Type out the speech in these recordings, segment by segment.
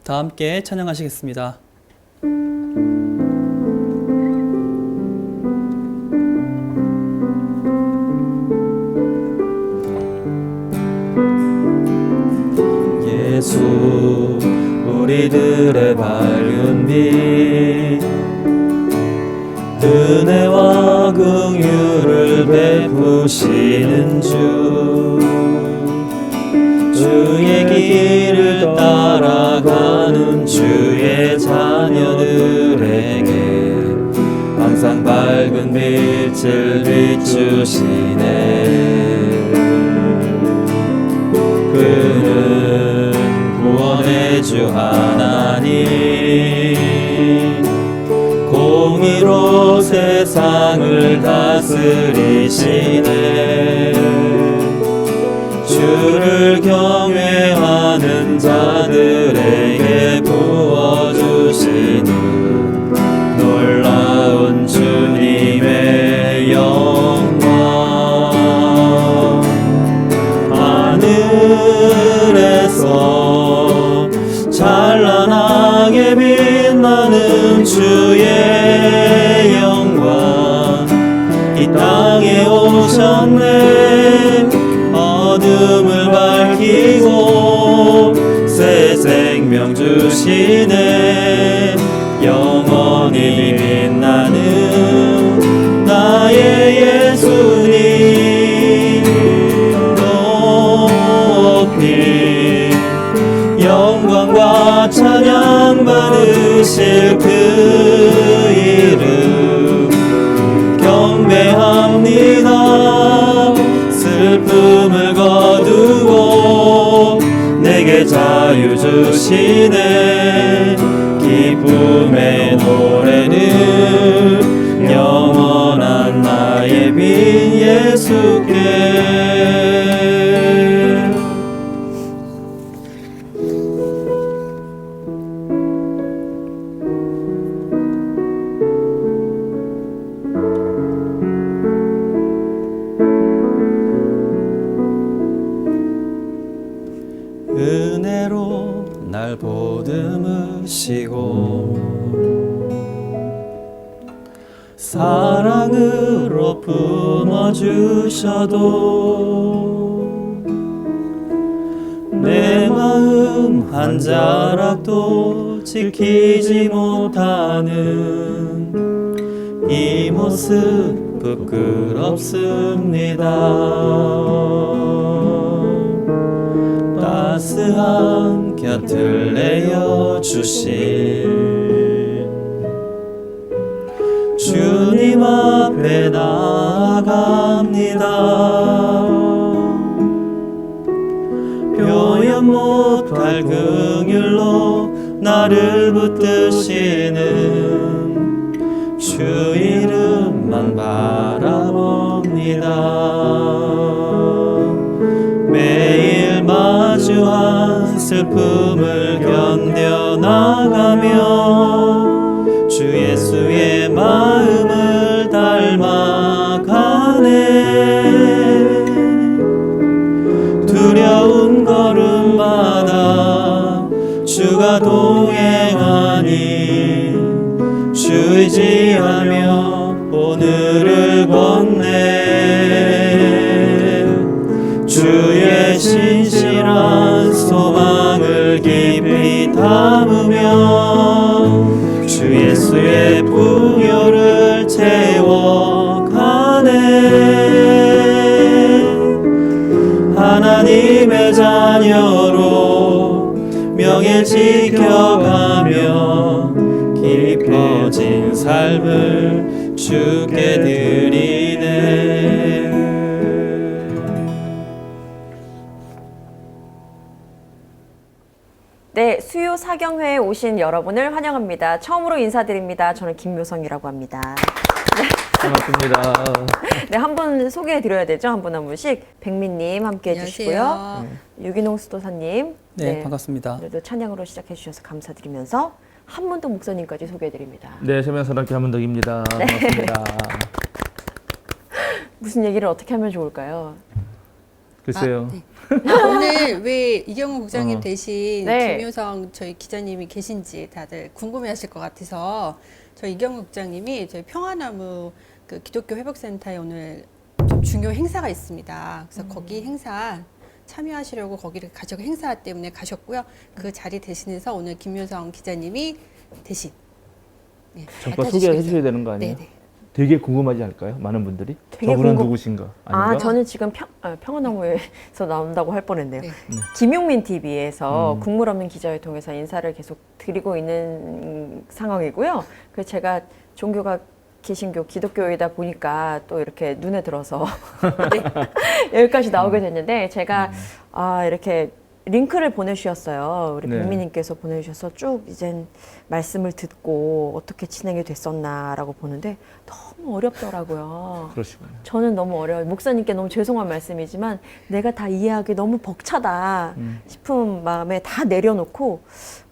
다 함께 찬양하시겠습니다. 예수 우리들의 밝은 빛 은혜와 긍휼을 베푸시는 주의 길을 따라가는 주의 자녀들에게 항상 밝은 빛을 비추시네. 그는 구원의 주 하나님 공의로 세상을 다스리시네. 주를 경외하는 자들에게 부어주시는 놀라운 주님의 영광. 하늘에서 찬란하게 빛나는 주의 영광 이 땅에 오셨네. 어둠을 밝히고 새 생명 주시네. 영원히 빛나는 나의 예수님 높이 영광과 찬양 받으실 그 이름 경배합니다. 슬픔을 거두고 내게 자유 주시네. 기쁨의 노래는 영원한 나의 빛 예수께. 은혜로 날 보듬으시고 사랑으로 품어주셔도 내 마음 한 자락도 지키지 못하는 이 모습 부끄럽습니다. 따스한 곁을 내어주신 주님 앞에 나아갑니다. 표현 못할 긍휼로 나를 붙드시는 주 이름만 바라봅니다. 매일 마주한 슬픔을 견뎌나가며 주 예수의 마음을 닮아가네. 두려운 걸음마다 주가 동행하니 주 의지하며 오늘을 걷네. 주의 신실한 소망을 깊이 담으며 주 예수의 풍요를 채워가네. 하나님의 자녀로 명예 지켜가며 깊어진 삶을 주께 드리네. 네, 수요 사경회에 오신 여러분을 환영합니다. 처음으로 인사드립니다. 저는 김묘성이라고 합니다. 반갑습니다. 네, 한 분 소개해드려야 되죠. 한 분 한 분씩. 백민님 함께 해주시고요. 유기농 수도사님. 네, 반갑습니다. 오늘도 찬양으로 시작해주셔서 감사드리면서 한문덕 목사님까지 소개해드립니다. 네, 세명사랑교 한문덕입니다. 반갑습니다. 무슨 얘기를 어떻게 하면 좋을까요? 글쎄요. 네. 오늘 왜 이경우 국장님 대신 네. 김효성 저희 기자님이 계신지 다들 궁금해하실 것 같아서 저희 이경우 국장님이 저희 평화나무 그 기독교 회복센터에 오늘 좀 중요 행사가 있습니다. 그래서 거기 행사 참여하시려고 거기를 가셔서 행사 때문에 가셨고요. 그 자리 대신해서 오늘 김효성 기자님이 대신 잠깐 소개해 주셔야 되는 거 아니에요? 네네. 되게 궁금하지 않을까요? 많은 분들이? 되게 저분은 궁금- 누구신가? 아닌가? 저는 지금 평화나무에서 나온다고 할 뻔했네요. 네. 김용민 TV에서 국물 없는 기자를 통해서 인사를 계속 드리고 있는 상황이고요. 그래서 제가 종교가 개신교, 기독교이다 보니까 또 이렇게 눈에 들어서 여기까지 나오게 됐는데 제가 이렇게 링크를 보내주셨어요. 우리 네. 백미님께서 보내주셔서 쭉 이젠 말씀을 듣고 어떻게 진행이 됐었나라고 보는데 너무 어렵더라고요. 그러시군요. 저는 너무 어려워요. 목사님께 너무 죄송한 말씀이지만 내가 다 이해하기 너무 벅차다 싶은 마음에 다 내려놓고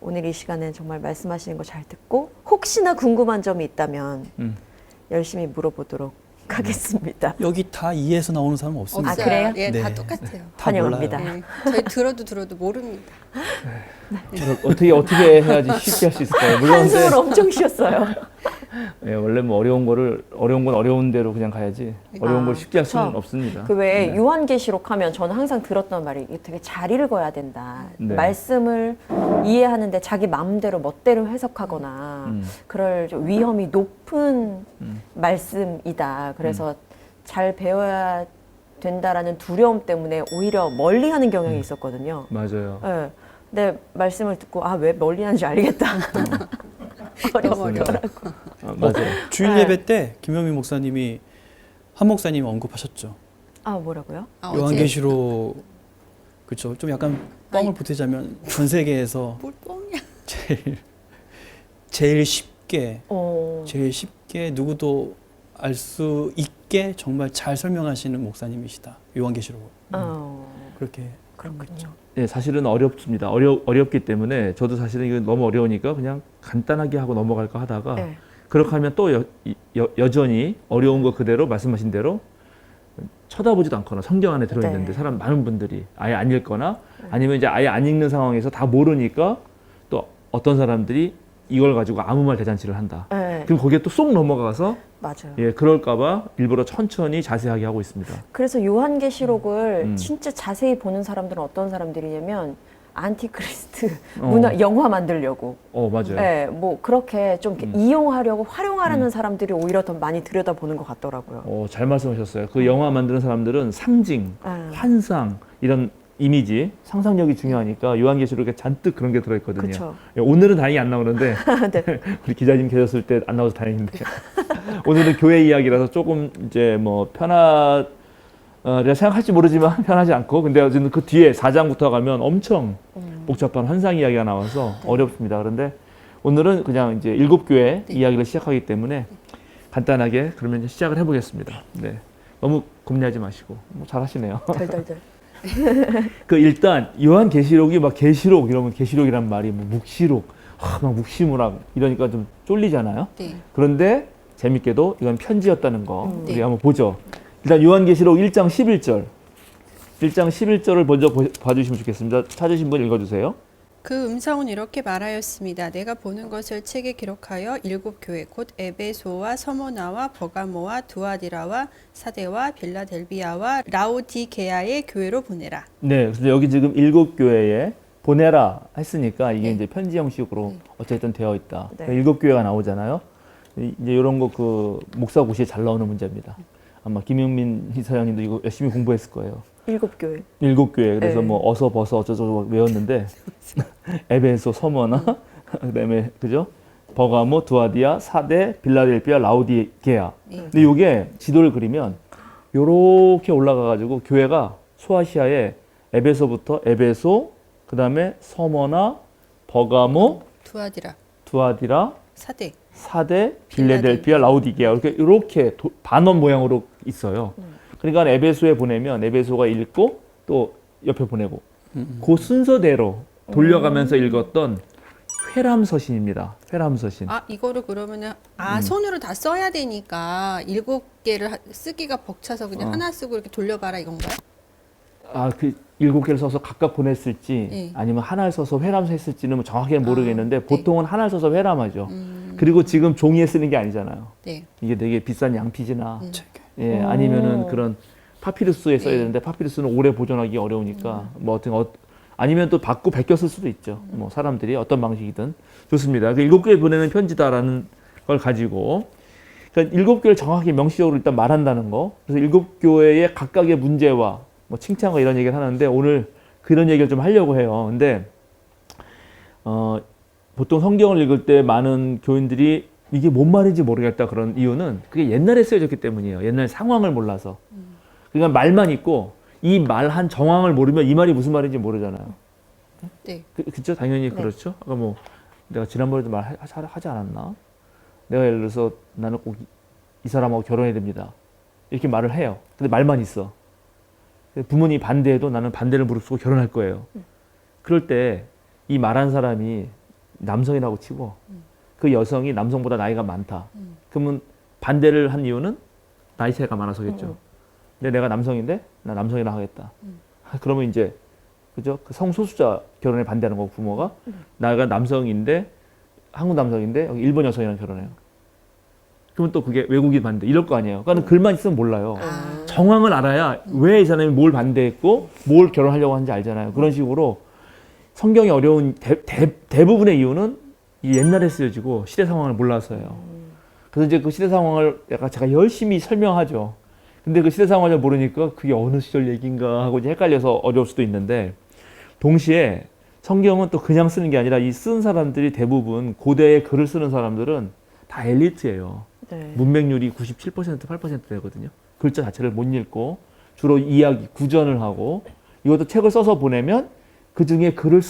오늘 이 시간에 정말 말씀하시는 거 잘 듣고 혹시나 궁금한 점이 있다면 열심히 물어보도록 하겠습니다. 여기 다 이해해서 나오는 사람은 없습니다. 없어요. 그래요? 예, 다 네. 똑같아요. 다 환영합니다. 몰라요. 네. 저희 들어도 모릅니다. 어떻게 해야지 쉽게 할 수 있을까요? 물론 한숨을 엄청 쉬었어요. 예, 원래 뭐 어려운 건 어려운 대로 그냥 가야지 어려운 걸 쉽게 할 수는 그렇죠. 없습니다. 그 외에 요한계시록 하면 저는 항상 들었던 말이 이게 되게 잘 읽어야 된다. 네. 말씀을 이해하는데 자기 마음대로 멋대로 해석하거나 그럴 좀 위험이 높은 말씀이다. 그래서 잘 배워야 된다라는 두려움 때문에 오히려 멀리하는 경향이 있었거든요. 맞아요. 네. 근데 말씀을 듣고 왜 멀리하는지 알겠다. 어렵더라고. 맞아요. 주일 네. 예배 때 김현미 목사님이 한 목사님이 언급하셨죠. 뭐라고요? 어제 요한계시록 그렇죠. 좀 약간 뻥을 아니. 보태자면 전 세계에서 뭘 뻥이야. 제일 쉽게 어. 누구도 알 수 있게 정말 잘 설명하시는 목사님이시다. 요한계시록 그렇게 그렇군요. 네, 사실은 어렵습니다. 어렵기 때문에 저도 사실은 이거 너무 어려우니까 그냥 간단하게 하고 넘어갈까 하다가 네. 그렇게 하면 또 여전히 어려운 거 그대로 말씀하신 대로 쳐다보지도 않거나 성경 안에 들어있는데 네. 사람 많은 분들이 아예 안 읽거나 아니면 이제 아예 안 읽는 상황에서 다 모르니까 또 어떤 사람들이 이걸 가지고 아무 말 대잔치를 한다. 네. 그럼 거기에 또 쏙 넘어가서 맞아요. 그럴까봐 일부러 천천히 자세하게 하고 있습니다. 그래서 요한계시록을 음. 진짜 자세히 보는 사람들은 어떤 사람들이냐면 안티크리스트 문화 영화 만들려고. 맞아요. 네, 뭐 그렇게 좀 이렇게 이용하려고 활용하려는 사람들이 오히려 더 많이 들여다보는 것 같더라고요. 잘 말씀하셨어요. 그 영화 만드는 사람들은 상징, 환상 이런 이미지, 상상력이 중요하니까 요한계시록에 잔뜩 그런 게 들어있거든요. 그쵸. 오늘은 다행히 안 나오는데 네. 우리 기자님 계셨을 때 안 나와서 다행인데 오늘은 교회 이야기라서 조금 이제 뭐 편하리라 생각할지 모르지만 편하지 않고 근데 어쨌든 그 뒤에 4장부터 가면 엄청 복잡한 환상 이야기가 나와서 어렵습니다. 그런데 오늘은 그냥 이제 7교회 이야기를 시작하기 때문에 간단하게 그러면 이제 시작을 해보겠습니다. 네. 너무 고민하지 마시고 잘하시네요. 덜덜덜. 그 일단 요한계시록이 막 계시록 이러면 계시록이란 말이 뭐 묵시록, 막 묵시무락 이러니까 좀 쫄리잖아요. 네. 그런데 재밌게도 이건 편지였다는 거 우리 네. 한번 보죠. 일단 요한계시록 1장 11절. 1장 11절을 먼저 봐주시면 좋겠습니다. 찾으신 분 읽어주세요. 그 음성은 이렇게 말하였습니다. 내가 보는 것을 책에 기록하여 7교회 곧 에베소와 서모나와 버가모와 두아디라와 사데와 빌라델비아와 라오디게아의 교회로 보내라. 네, 그래서 여기 지금 7교회에 보내라 했으니까 이게 네. 이제 편지 형식으로 어쨌든 되어 있다. 네. 7교회가 나오잖아요. 이제 이런 거 그 목사고시에 잘 나오는 문제입니다. 아마 김용민 이사장님도 이거 열심히 공부했을 거예요. 7교회. 7교회. 그래서 네. 뭐 어서 버서 어쩌고저쩌고 외웠는데 에베소, 서머나 그다음에 그죠? 버가모, 두아디아, 사데, 빌라델비아, 라오디게아. 근데 이게 지도를 그리면 요렇게 올라가 가지고 교회가 소아시아에 에베소부터 에베소, 그다음에 서머나, 버가모, 두아디라, 두아디라, 사데. 사데, 빌라델비아, 라오디게아 이렇게 반원 모양으로 있어요. 그러니까 에베소에 보내면 에베소가 읽고 또 옆에 보내고 그 순서대로 돌려가면서 읽었던 회람서신입니다. 회람서신. 이거를 그러면은 손으로 다 써야 되니까 7개를 쓰기가 벅차서 그냥 하나 쓰고 이렇게 돌려봐라 이건가요? 그 7개를 써서 각각 보냈을지 네. 아니면 하나를 써서 회람했을지는 뭐 정확히는 모르겠는데 네. 보통은 하나를 써서 회람하죠. 그리고 지금 종이에 쓰는 게 아니잖아요. 네. 이게 되게 비싼 양피지나 책에. 예, 오. 아니면은 그런 파피루스에 써야 네. 되는데 파피루스는 오래 보존하기 어려우니까 뭐 어떤 아니면 또 받고 베껴 쓸 수도 있죠. 뭐 사람들이 어떤 방식이든 좋습니다. 그 7개 보내는 편지다라는 걸 가지고 그러니까 7개를 정확히 명시적으로 일단 말한다는 거. 그래서 7교회의 각각의 문제와 뭐 칭찬과 이런 얘기를 하는데 오늘 그런 얘기를 좀 하려고 해요. 근데 보통 성경을 읽을 때 많은 교인들이 이게 뭔 말인지 모르겠다 그런 이유는 그게 옛날에 쓰여졌기 때문이에요. 옛날 상황을 몰라서. 그러니까 말만 있고 이 말한 정황을 모르면 이 말이 무슨 말인지 모르잖아요. 네. 그렇죠? 당연히 네. 그렇죠. 아까 뭐 내가 지난번에도 말하지 않았나? 내가 예를 들어서 나는 꼭 이 사람하고 결혼해야 됩니다. 이렇게 말을 해요. 근데 말만 있어. 부모님이 반대해도 나는 반대를 무릅쓰고 결혼할 거예요. 그럴 때 이 말한 사람이 남성이라고 치고 그 여성이 남성보다 나이가 많다. 그러면 반대를 한 이유는 나이 차이가 많아서겠죠. 근데 내가 남성인데 나 남성이랑 하겠다. 그러면 이제 그죠? 그 성소수자 결혼에 반대하는 거고 부모가 나가 남성인데 한국 남성인데 여기 일본 여성이랑 결혼해요. 그러면 또 그게 외국인 반대 이럴 거 아니에요. 그러니까 글만 있으면 몰라요. 아. 정황을 알아야 왜 이 사람이 뭘 반대했고 뭘 결혼하려고 하는지 알잖아요. 그런 식으로 성경이 어려운 대부분의 이유는 이 옛날에 쓰여지고 시대 상황을 몰라서예요. 그래서 이제 그 시대 상황을 약간 제가 열심히 설명하죠. 근데 그 시대 상황을 모르니까 그게 어느 시절 얘기인가 하고 이제 헷갈려서 어려울 수도 있는데 동시에 성경은 또 그냥 쓰는 게 아니라 이 쓴 사람들이 대부분 고대에 글을 쓰는 사람들은 다 엘리트예요. 네. 문맹률이 97% 8% 되거든요. 글자 자체를 못 읽고 주로 이야기, 구전을 하고 이것도 책을 써서 보내면 그 중에 글을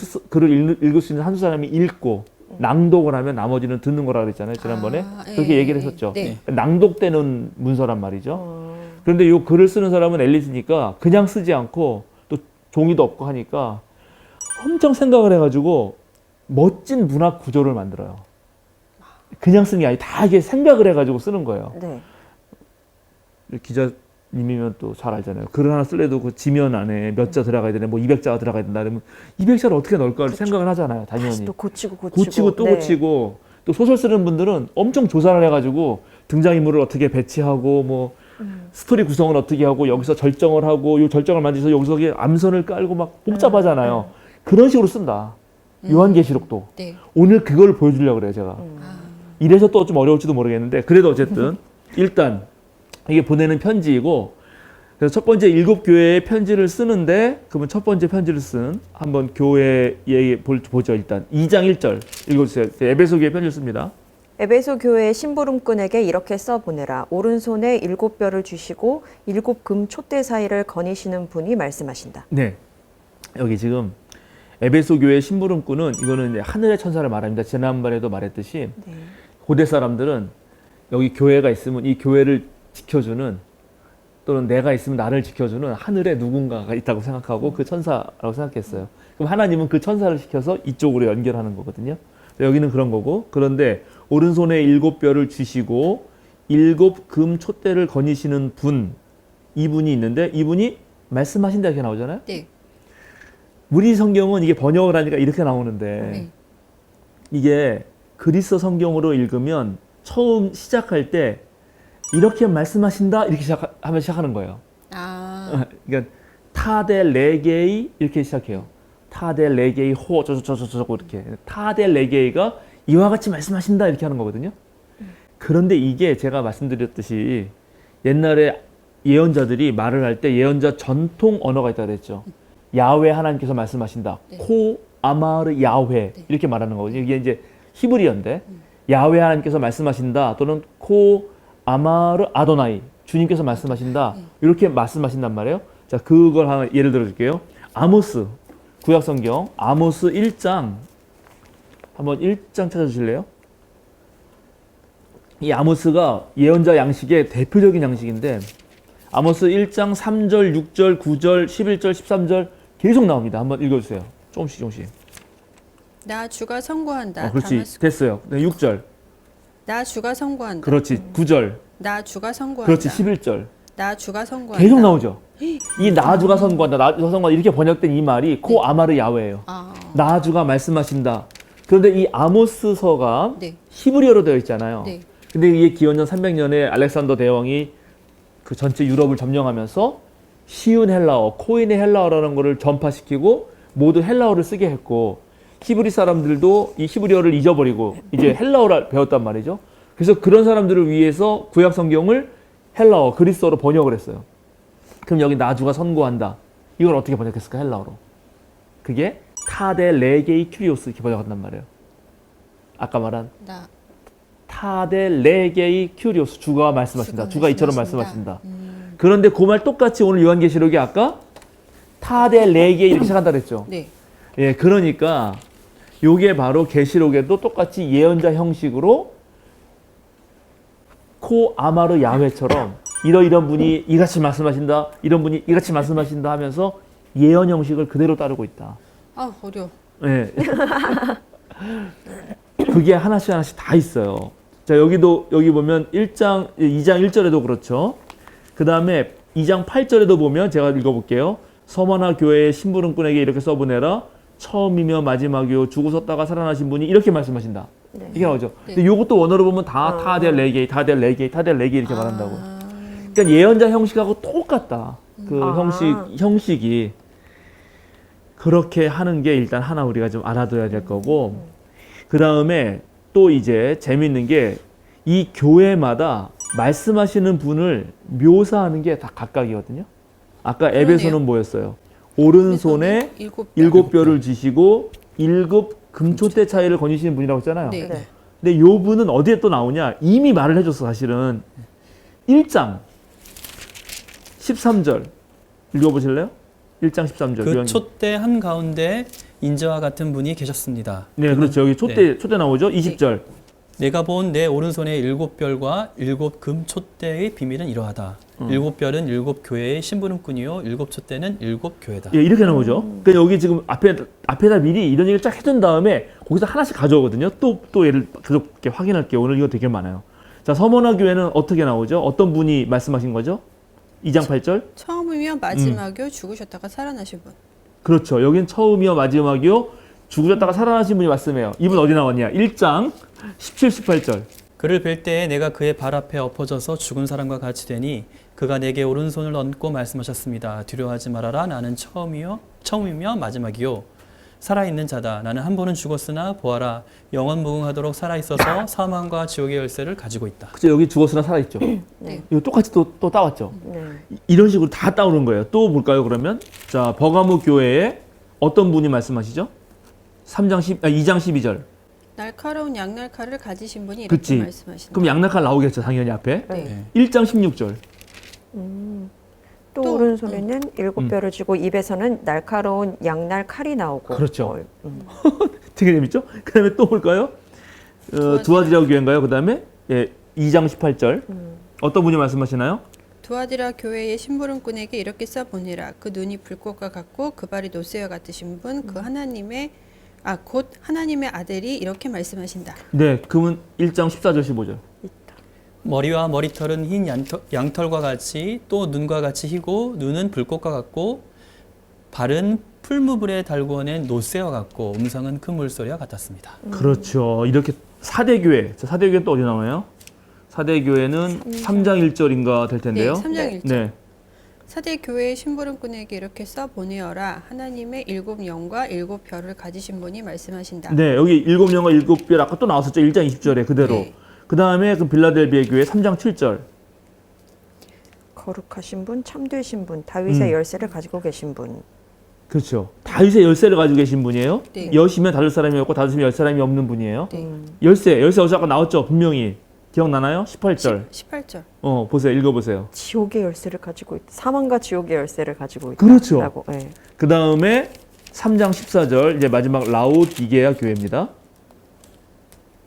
읽을 수 있는 한두 사람이 읽고 낭독을 하면 나머지는 듣는 거라 그랬잖아요. 지난번에 그렇게 얘기를 했었죠. 네. 낭독되는 문서란 말이죠. 그런데 이 글을 쓰는 사람은 엘리트니까 그냥 쓰지 않고 또 종이도 없고 하니까 엄청 생각을 해가지고 멋진 문학 구조를 만들어요. 그냥 쓰는 게 아니라 다 이게 생각을 해가지고 쓰는 거예요. 네. 기자님이면 또 잘 알잖아요. 글을 하나 쓸래도 그 지면 안에 몇 자 들어가야 되네, 뭐 200자가 들어가야 된다 그러면 200자를 어떻게 넣을까 생각을 하잖아요. 다시 당연히. 또 고치고 또 네. 고치고 또 소설 쓰는 분들은 엄청 조사를 해가지고 등장인물을 어떻게 배치하고 뭐 스토리 구성을 어떻게 하고 여기서 절정을 하고 이 절정을 만들어서 여기서 암선을 깔고 막 복잡하잖아요. 그런 식으로 쓴다. 요한계시록도. 네. 오늘 그걸 보여주려고 그래요, 제가. 이래서 또 좀 어려울지도 모르겠는데 그래도 어쨌든 일단 이게 보내는 편지이고 그래서 첫 번째 7교회에 편지를 쓰는데 그러면 첫 번째 편지를 쓴 한번 교회 얘기 보죠. 일단 2장 1절 읽어주세요. 에베소 교회 편지를 씁니다. 에베소 교회의 심부름꾼에게 이렇게 써 보내라. 오른손에 7뼈를 주시고 7금 촛대 사이를 거니시는 분이 말씀하신다. 네, 여기 지금 에베소 교회의 심부름꾼은 이거는 이제 하늘의 천사를 말합니다. 지난번에도 말했듯이 네. 고대 사람들은 여기 교회가 있으면 이 교회를 지켜주는 또는 내가 있으면 나를 지켜주는 하늘에 누군가가 있다고 생각하고 그 천사라고 생각했어요. 그럼 하나님은 그 천사를 시켜서 이쪽으로 연결하는 거거든요. 여기는 그런 거고 그런데 오른손에 7뼈를 주시고 7금 촛대를 거니시는 분 이분이 있는데 이분이 말씀하신다 이렇게 나오잖아요. 네. 우리 성경은 이게 번역을 하니까 이렇게 나오는데 네. 이게 그리스 성경으로 읽으면 처음 시작할 때 이렇게 말씀하신다 이렇게 시작하는 거예요. 아. 그러니까 타데 레게이 이렇게 시작해요. 타데 레게이 호 저저저저저 이렇게 타데 레게이가 이와 같이 말씀하신다 이렇게 하는 거거든요. 그런데 이게 제가 말씀드렸듯이 옛날에 예언자들이 말을 할 때 예언자 전통 언어가 있다 그랬죠. 야훼 하나님께서 말씀하신다. 네. 코 아마르 야훼 이렇게 말하는 거거든요. 이게 이제 히브리어인데 야훼 하나님께서 말씀하신다 또는 코 아마르 아도나이 주님께서 말씀하신다 이렇게 말씀하신단 말이에요. 자 그걸 하나 예를 들어줄게요. 아모스 구약성경 아모스 1장 한번 1장 찾아주실래요? 이 아모스가 예언자 양식의 대표적인 양식인데 아모스 1장 3절 6절 9절 11절 13절 계속 나옵니다. 한번 읽어주세요. 조금씩 나 주가 선고한다. 그렇지 다마스쿠. 됐어요. 네, 6절 나 주가 선고한다. 그렇지 9절 나 주가 선고한다. 그렇지 11절 나 주가 선고한다. 계속 나오죠. 이 나주가 선고한다, 나주가 선고한다 이렇게 번역된 이 말이 코 아마르 야훼예요. 아, 나주가 말씀하신다. 그런데 이 아모스서가 네. 히브리어로 되어 있잖아요. 네. 근데 이게 기원전 300년에 알렉산더 대왕이 그 전체 유럽을 점령하면서 쉬운 헬라어, 코인의 헬라어라는 거를 전파시키고 모두 헬라어를 쓰게 했고 히브리 사람들도 이 히브리어를 잊어버리고 이제 헬라어를 배웠단 말이죠. 그래서 그런 사람들을 위해서 구약 성경을 헬라어, 그리스어로 번역을 했어요. 그럼 여기 나주가 선고한다. 이걸 어떻게 번역했을까, 헬라어로? 그게 타데 레게이 큐리오스 이렇게 번역한단 말이에요. 아까 말한 나 타데 레게이 큐리오스, 주가 말씀하신다. 주가 이처럼 말씀하신다. 말씀하신다. 그런데 그 말 똑같이 오늘 요한계시록이 아까 타데 레게이 이렇게 시작한다 그랬죠. 네. 예, 그러니까 요게 바로 계시록에도 똑같이 예언자 형식으로 코 아마르 야훼처럼 이런 분이 이같이 말씀하신다, 이런 분이 이같이 말씀하신다 하면서 예언 형식을 그대로 따르고 있다. 아, 어려워. 예. 그게 하나씩 다 있어요. 자, 여기 보면 2장 1절에도 그렇죠. 그 다음에 2장 8절에도 보면 제가 읽어볼게요. 서머나 교회의 심부름꾼에게 이렇게 써보내라. 처음이며 마지막이요. 죽으셨다가 살아나신 분이 이렇게 말씀하신다. 네. 이게 나오죠. 네. 근데 요것도 원어로 보면 다 타델 레게이, 타델 레게이, 타델 레게이 이렇게 말한다고. 아, 그러니까 예언자 형식하고 똑같다. 그 아. 형식이. 그렇게 하는 게 일단 하나 우리가 좀 알아둬야 될 거고. 그 다음에 또 이제 재밌는 게 이 교회마다 말씀하시는 분을 묘사하는 게 다 각각이거든요. 아까 에베소는 뭐였어요? 오른손에 일곱 뼈를 쥐시고 일곱 금초대 차이를 거니시는 분이라고 했잖아요. 네. 네. 근데 요 분은 어디에 또 나오냐? 이미 말을 해줬어, 사실은. 1장 13절 읽어보실래요? 1장 13절. 그 촛대 한가운데 인자와 같은 분이 계셨습니다. 네, 그렇죠. 여기 촛대 나오죠? 20절. 내가 본 내 오른손의 일곱 별과 일곱 금 촛대의 비밀은 이러하다. 일곱 별은 일곱 교회의 심부름꾼이요, 일곱 촛대는 일곱 교회다. 예, 이렇게 나오죠. 그러니까 여기 지금 앞에다 미리 이런 얘기를 쫙 해준 다음에 거기서 하나씩 가져오거든요. 또 얘를 계속 이렇게 확인할게요. 오늘 이거 되게 많아요. 자, 서머나 교회는 어떻게 나오죠? 어떤 분이 말씀하신 거죠? 2장 8절. 처음이며 마지막이요. 죽으셨다가 살아나신 분. 그렇죠. 여긴 처음이요 마지막이요 죽으셨다가 살아나신 분이 말씀해요. 이분 어디 나왔냐? 1장 17, 18절. 그를 뵐 때에 내가 그의 발 앞에 엎어져서 죽은 사람과 같이 되니 그가 내게 오른손을 얹고 말씀하셨습니다. 두려워하지 말아라. 나는 처음이며 마지막이요. 살아있는 자다. 나는 한 번은 죽었으나 보아라. 영원 무궁하도록 살아있어서 사망과 지옥의 열쇠를 가지고 있다. 그죠? 여기 죽었으나 살아있죠. 네. 이거 똑같이 또 따왔죠. 네. 이런 식으로 다 따오는 거예요. 또 볼까요, 그러면? 자, 버가모 교회에 어떤 분이 말씀하시죠? 2장 12절. 날카로운 양날칼을 가지신 분이 이렇게 그치. 말씀하신다. 그럼 양날칼 나오겠죠, 당연히 앞에. 네. 1장 16절. 또 또, 오른손에는 일곱 뼈를 쥐고 입에서는 날카로운 양날 칼이 나오고. 그렇죠. 되게 재밌죠? 그 다음에 또 볼까요? 두아디라 교회인가요? 그 다음에 2장 18절. 어떤 분이 말씀하시나요? 두아디라 교회의 심부름꾼에게 이렇게 써보니라. 그 눈이 불꽃과 같고 그 발이 노새와 같으신 분, 곧 하나님의 아들이 이렇게 말씀하신다. 네, 그분 1장 14절 15절. 머리와 머리털은 흰 양털과 같이 또 눈과 같이 희고 눈은 불꽃과 같고 발은 풀무불에 달구어낸 노새와 같고 음성은 큰 물소리와 같았습니다. 그렇죠. 이렇게 사대교회. 자, 사대교회는 또 어디 나와요? 사대교회는 3장 1절인가 될 텐데요. 네, 3장 1절. 네. 사대 교회의 심부름꾼에게 이렇게 써보내어라. 하나님의 일곱 영과 일곱 별을 가지신 분이 말씀하신다. 네, 여기 일곱 영과 일곱 별 아까 또 나왔었죠. 1장 20절에 그대로. 네. 그 다음에 그 빌라델비아 교회 3장 7절. 거룩하신 분, 참되신 분, 다윗의 열쇠를 가지고 계신 분. 그렇죠. 다윗의 열쇠를 가지고 계신 분이에요. 네. 여시면 다룰 사람이 없고 다윗이면 열 사람이 없는 분이에요. 네. 열쇠 어디서 아까 나왔죠. 분명히. 기억나나요? 18절. 18절. 보세요. 읽어보세요. 지옥의 열쇠를 가지고 있다. 사망과 지옥의 열쇠를 가지고 있다. 그렇죠. 라고. 네. 그 다음에 3장 14절 이제 마지막 라오디게아 교회입니다.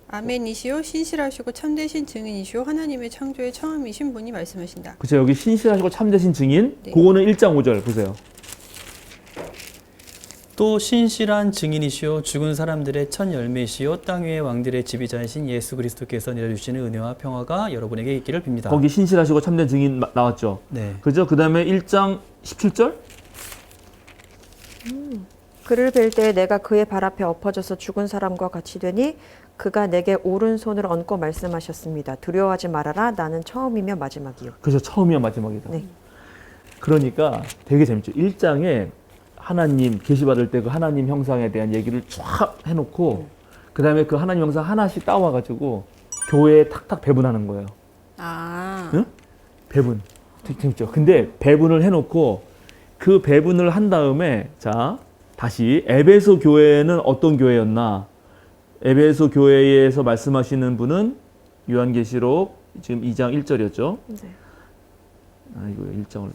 아멘이시오 신실하시고 참되신 증인이시오 하나님의 창조의 처음이신 분이 말씀하신다. 그렇죠. 여기 신실하시고 참되신 증인. 네. 그거는 1장 5절 보세요. 또 신실한 증인이시오 죽은 사람들의 첫 열매시오 땅 위의 왕들의 지비자이신 예수 그리스도께서 내려주시는 은혜와 평화가 여러분에게 있기를 빕니다. 거기 신실하시고 참된 증인 나왔죠. 네. 그죠? 그 다음에 1장 17절? 그를 뵐 때 내가 그의 발 앞에 엎어져서 죽은 사람과 같이 되니 그가 내게 오른손을 얹고 말씀하셨습니다. 두려워하지 말아라. 나는 처음이며 마지막이요. 그죠? 처음이야 마지막이다. 네. 그러니까 되게 재밌죠. 1장에 하나님 계시받을 때 그 하나님 형상에 대한 얘기를 쫙 해놓고 그 다음에 그 하나님 형상 하나씩 따와가지고 교회에 탁탁 배분하는 거예요. 아, 응? 배분. 되게 재밌죠. 근데 배분을 해놓고 그 배분을 한 다음에 자 다시 에베소 교회는 어떤 교회였나? 에베소 교회에서 말씀하시는 분은 요한계시록 지금 2장 1절이었죠. 네. 이거 1장을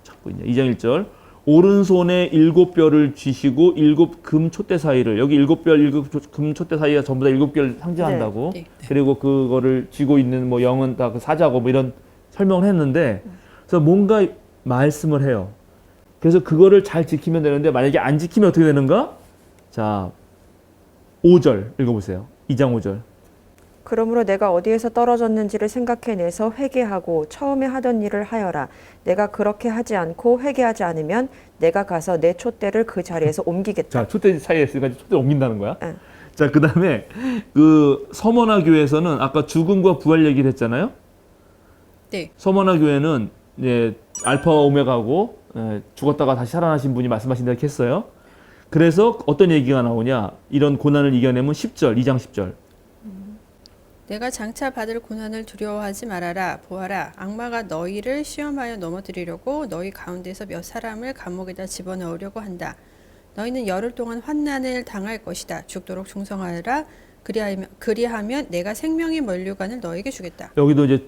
찾고 있냐. 2장 1절. 오른손에 7뼈를 쥐시고 7금 촛대 사이를 여기 7별 7금 촛대 사이가 전부 다 7개를 상징한다고. 네. 그리고 그거를 쥐고 있는 뭐 영은 다 그 사자고 뭐 이런 설명을 했는데 그래서 뭔가 말씀을 해요. 그래서 그거를 잘 지키면 되는데 만약에 안 지키면 어떻게 되는가? 자, 5절 읽어보세요. 2장 5절. 그러므로 내가 어디에서 떨어졌는지를 생각해내서 회개하고 처음에 하던 일을 하여라. 내가 그렇게 하지 않고 회개하지 않으면 내가 가서 내 촛대를 그 자리에서 옮기겠다. 자, 촛대 사이에 있으니까 촛대 옮긴다는 거야. 네. 자, 그 다음에 그 서머나 교회에서는 아까 죽음과 부활 얘기를 했잖아요. 네. 서머나 교회는 이제 알파와 오메가고 죽었다가 다시 살아나신 분이 말씀하신다 이렇게 했어요. 그래서 어떤 얘기가 나오냐? 이런 고난을 이겨내면 10절, 2장 10절. 내가 장차 받을 고난을 두려워하지 말아라. 보아라. 악마가 너희를 시험하여 넘어뜨리려고 너희 가운데서 몇 사람을 감옥에다 집어넣으려고 한다. 너희는 열흘 동안 환난을 당할 것이다. 죽도록 충성하여라. 그리하면 내가 생명의 면류관을 너에게 주겠다. 여기도 이제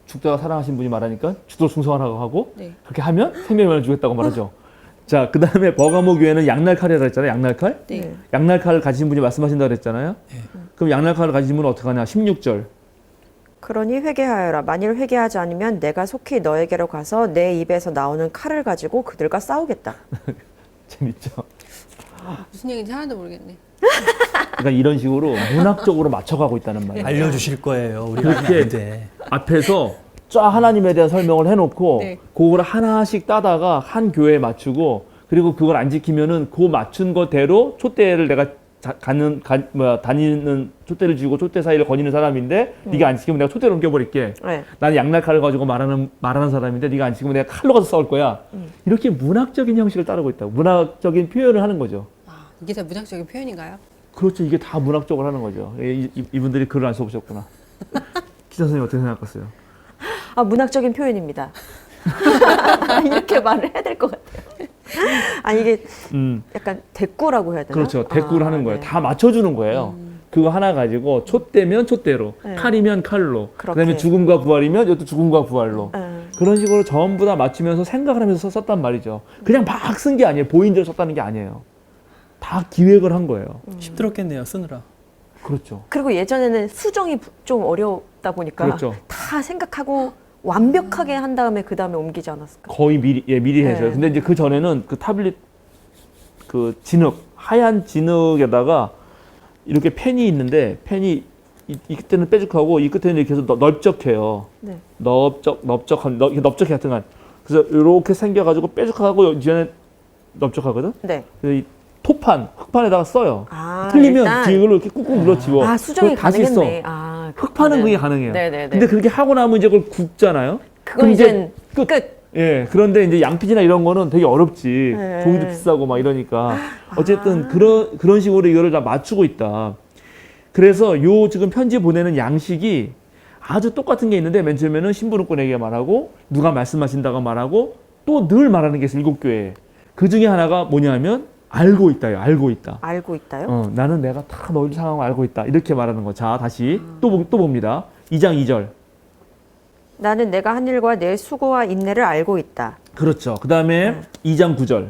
죽다가 살아나신 분이 말하니까 죽도록 충성하라고 하고 네. 그렇게 하면 생명을 주겠다고 말하죠. 자, 그 다음에 버가모 교회는 양날칼이라고 했잖아요. 양날칼. 네. 양날칼을 가지신 분이 말씀하신다고 그랬잖아요. 그럼 양날칼을 가지신 분은 어떻게 하냐? 16절. 그러니 회개하여라. 만일 회개하지 않으면 내가 속히 너에게로 가서 내 입에서 나오는 칼을 가지고 그들과 싸우겠다. 재밌죠? 무슨 얘기인지 하나도 모르겠네. 그러니까 이런 식으로 문학적으로 맞춰가고 있다는 말이에요. 알려주실 거예요. 우리가 하면 그렇게 안 돼. 앞에서 쫙 하나님에 대한 설명을 해놓고 네. 그걸 하나씩 따다가 한 교회에 맞추고 그리고 그걸 안 지키면은 그 맞춘 거대로 촛대를 내가 다니는 촛대를 쥐고 촛대 사이를 거니는 사람인데 네가 안 지키면 내가 촛대를 옮겨버릴게. 네. 나는 양날칼을 가지고 말하는 사람인데 네가 안 지키면 내가 칼로 가서 싸울 거야. 이렇게 문학적인 형식을 따르고 있다고. 문학적인 표현을 하는 거죠. 아, 이게 다 문학적인 표현인가요? 그렇죠. 이게 다 문학적으로 하는 거죠. 이분들이 글을 안 써보셨구나. 기자 선생님 어떻게 생각하세요? 아, 문학적인 표현입니다. 이렇게 말을 해야 될 것 같아요. 아, 이게 약간 대꾸라고 해야 되나? 그렇죠. 대꾸를 하는 거예요. 네. 다 맞춰주는 거예요. 그거 하나 가지고 촛대면 촛대로, 네. 칼이면 칼로, 그렇게. 그다음에 죽음과 부활이면 이것도 죽음과 부활로. 네. 그런 식으로 전부 다 맞추면서 생각을 하면서 썼단 말이죠. 그냥 막 쓴 게 아니에요. 보인 대로 썼다는 게 아니에요. 다 기획을 한 거예요. 힘들었겠네요. 쓰느라. 그렇죠. 그리고 예전에는 수정이 좀 어렵다 보니까 그렇죠. 다 생각하고 완벽하게 한 다음에 그 다음에 옮기지 않았을까? 거의 미리 해서요. 네. 근데 이제 그 전에는 그 타블릿 그 진흙, 하얀 진흙에다가 이렇게 펜이 있는데 펜이 이 끝에는 뾰족하고 이 끝에는 이렇게 해서 넓적해요. 네. 이렇게 넓적해 하여튼간. 그래서 이렇게 생겨가지고 뾰족하고 뒤에는 넓적하거든. 네. 그래서 이 토판, 흑판에다가 써요. 아, 틀리면 일단- 뒤로 이렇게 꾹꾹 눌러 집어. 아, 수정이 그걸 다시 가능했네. 써. 아, 흑판은 그게 가능해요. 네네네. 근데 그렇게 하고 나면 이제 그걸 굽잖아요. 그건 그럼 이제 끝. 끝. 예, 그런데 이제 양피지나 이런 거는 되게 어렵지. 네. 종이도 비싸고 막 이러니까. 어쨌든 그런 식으로 이거를 다 맞추고 있다. 그래서 요 지금 편지 보내는 양식이 아주 똑같은 게 있는데 맨 처음에는 신부름꾼에게 말하고 누가 말씀하신다고 말하고 또 늘 말하는 게 있어요. 7교회. 그 중에 하나가 뭐냐면 알고 있다요. 알고 있다. 알고 있다요? 나는 내가 다 너희 상황을 알고 있다. 이렇게 말하는 거. 자, 다시 또 봅니다. 2장 2절. 나는 내가 한 일과 내 수고와 인내를 알고 있다. 그렇죠. 그 다음에 2장 9절.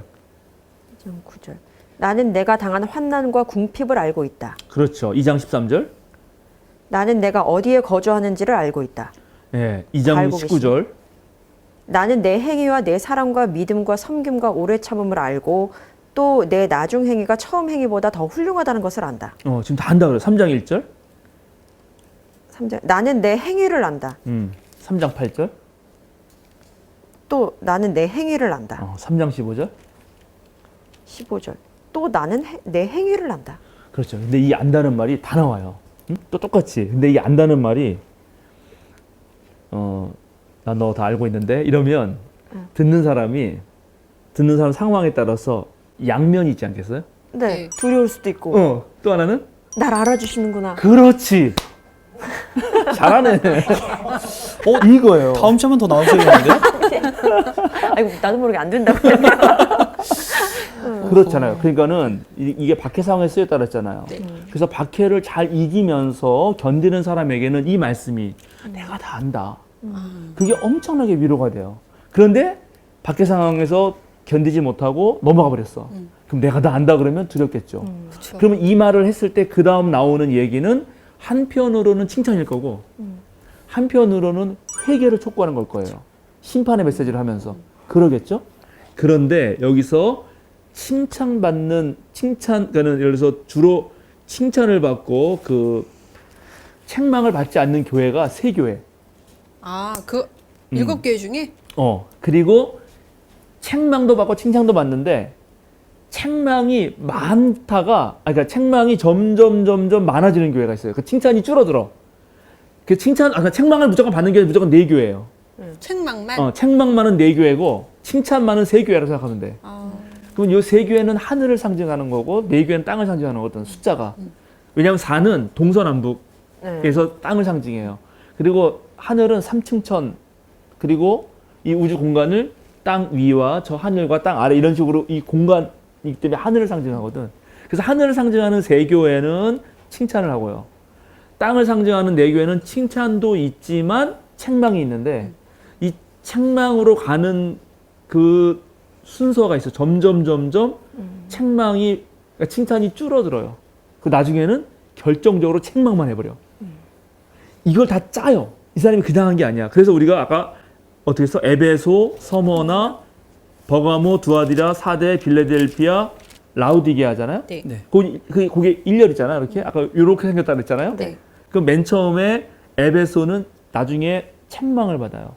9절. 나는 내가 당한 환난과 궁핍을 알고 있다. 그렇죠. 2장 13절. 나는 내가 어디에 거주하는지를 알고 있다. 예, 2장 알고 19절. 나는 내 행위와 내 사랑과 믿음과 섬김과 오래 참음을 알고 또 내 나중 행위가 처음 행위보다 더 훌륭하다는 것을 안다. 지금 다 안다 그래요. 3장 1절. 3장 나는 내 행위를 안다. 3장 8절. 또 나는 내 행위를 안다. 3장 15절. 15절. 또 나는 내 행위를 안다. 그렇죠. 근데 이 안다는 말이 다 나와요. 또 똑같이. 근데 이 안다는 말이 나 너 다 알고 있는데 이러면 듣는 사람 상황에 따라서 양면이 있지 않겠어요? 네. 네. 두려울 수도 있고. 또 하나는 날 알아주시는구나. 그렇지. 잘하네. 이거예요. 다음 주만 더 나오셔야겠는데? 아이고 나도 모르게 안 된다고. 그렇잖아요. 그러니까는 이게 박해 상황에 쓰였다 그랬잖아요. 그래서 박해를 잘 이기면서 견디는 사람에게는 이 말씀이 내가 다 안다. 그게 엄청나게 위로가 돼요. 그런데 박해 상황에서 견디지 못하고 넘어가 버렸어. 그럼 내가 다 안다 그러면 두렵겠죠. 그쵸. 그러면 이 말을 했을 때 그 다음 나오는 얘기는 한편으로는 칭찬일 거고 한편으로는 회개를 촉구하는 걸 거예요. 심판의 메시지를 하면서. 그러겠죠? 그런데 여기서 그러니까 예를 들어서 주로 칭찬을 받고 그 책망을 받지 않는 교회가 3교회. 그 7개 중에? 그리고 책망도 받고 칭찬도 받는데 책망이 많다가 그러니까 책망이 점점 많아지는 교회가 있어요. 그 칭찬이 줄어들어. 그 책망을 무조건 받는 교회는 무조건 4교회예요. 책망만? 책망만은 4교회고 칭찬만은 3교회라고 생각하면 돼. 그럼 이 3교회는 하늘을 상징하는 거고 4교회는 땅을 상징하는 거거든. 숫자가. 왜냐하면 4는 동서남북에서 땅을 상징해요. 그리고 하늘은 삼층천 그리고 이 우주 공간을 땅 위와 저 하늘과 땅 아래 이런 식으로 이 공간이기 때문에 하늘을 상징하거든. 그래서 하늘을 상징하는 3교회는 칭찬을 하고요. 땅을 상징하는 4교회는 칭찬도 있지만 책망이 있는데 이 책망으로 가는 그 순서가 있어. 점점 책망이 그러니까 칭찬이 줄어들어요. 그 나중에는 결정적으로 책망만 해버려. 이걸 다 짜요. 이 사람이 그냥 한 게 아니야. 그래서 우리가 아까 어떻게 했어? 에베소, 서머나, 버가모, 두아디라, 사데, 빌레델피아, 라우디게 하잖아요. 네. 네. 그게 일렬이잖아요. 이렇게 아까 이렇게 생겼다 그랬잖아요. 네. 그럼 맨 처음에 에베소는 나중에 책망을 받아요.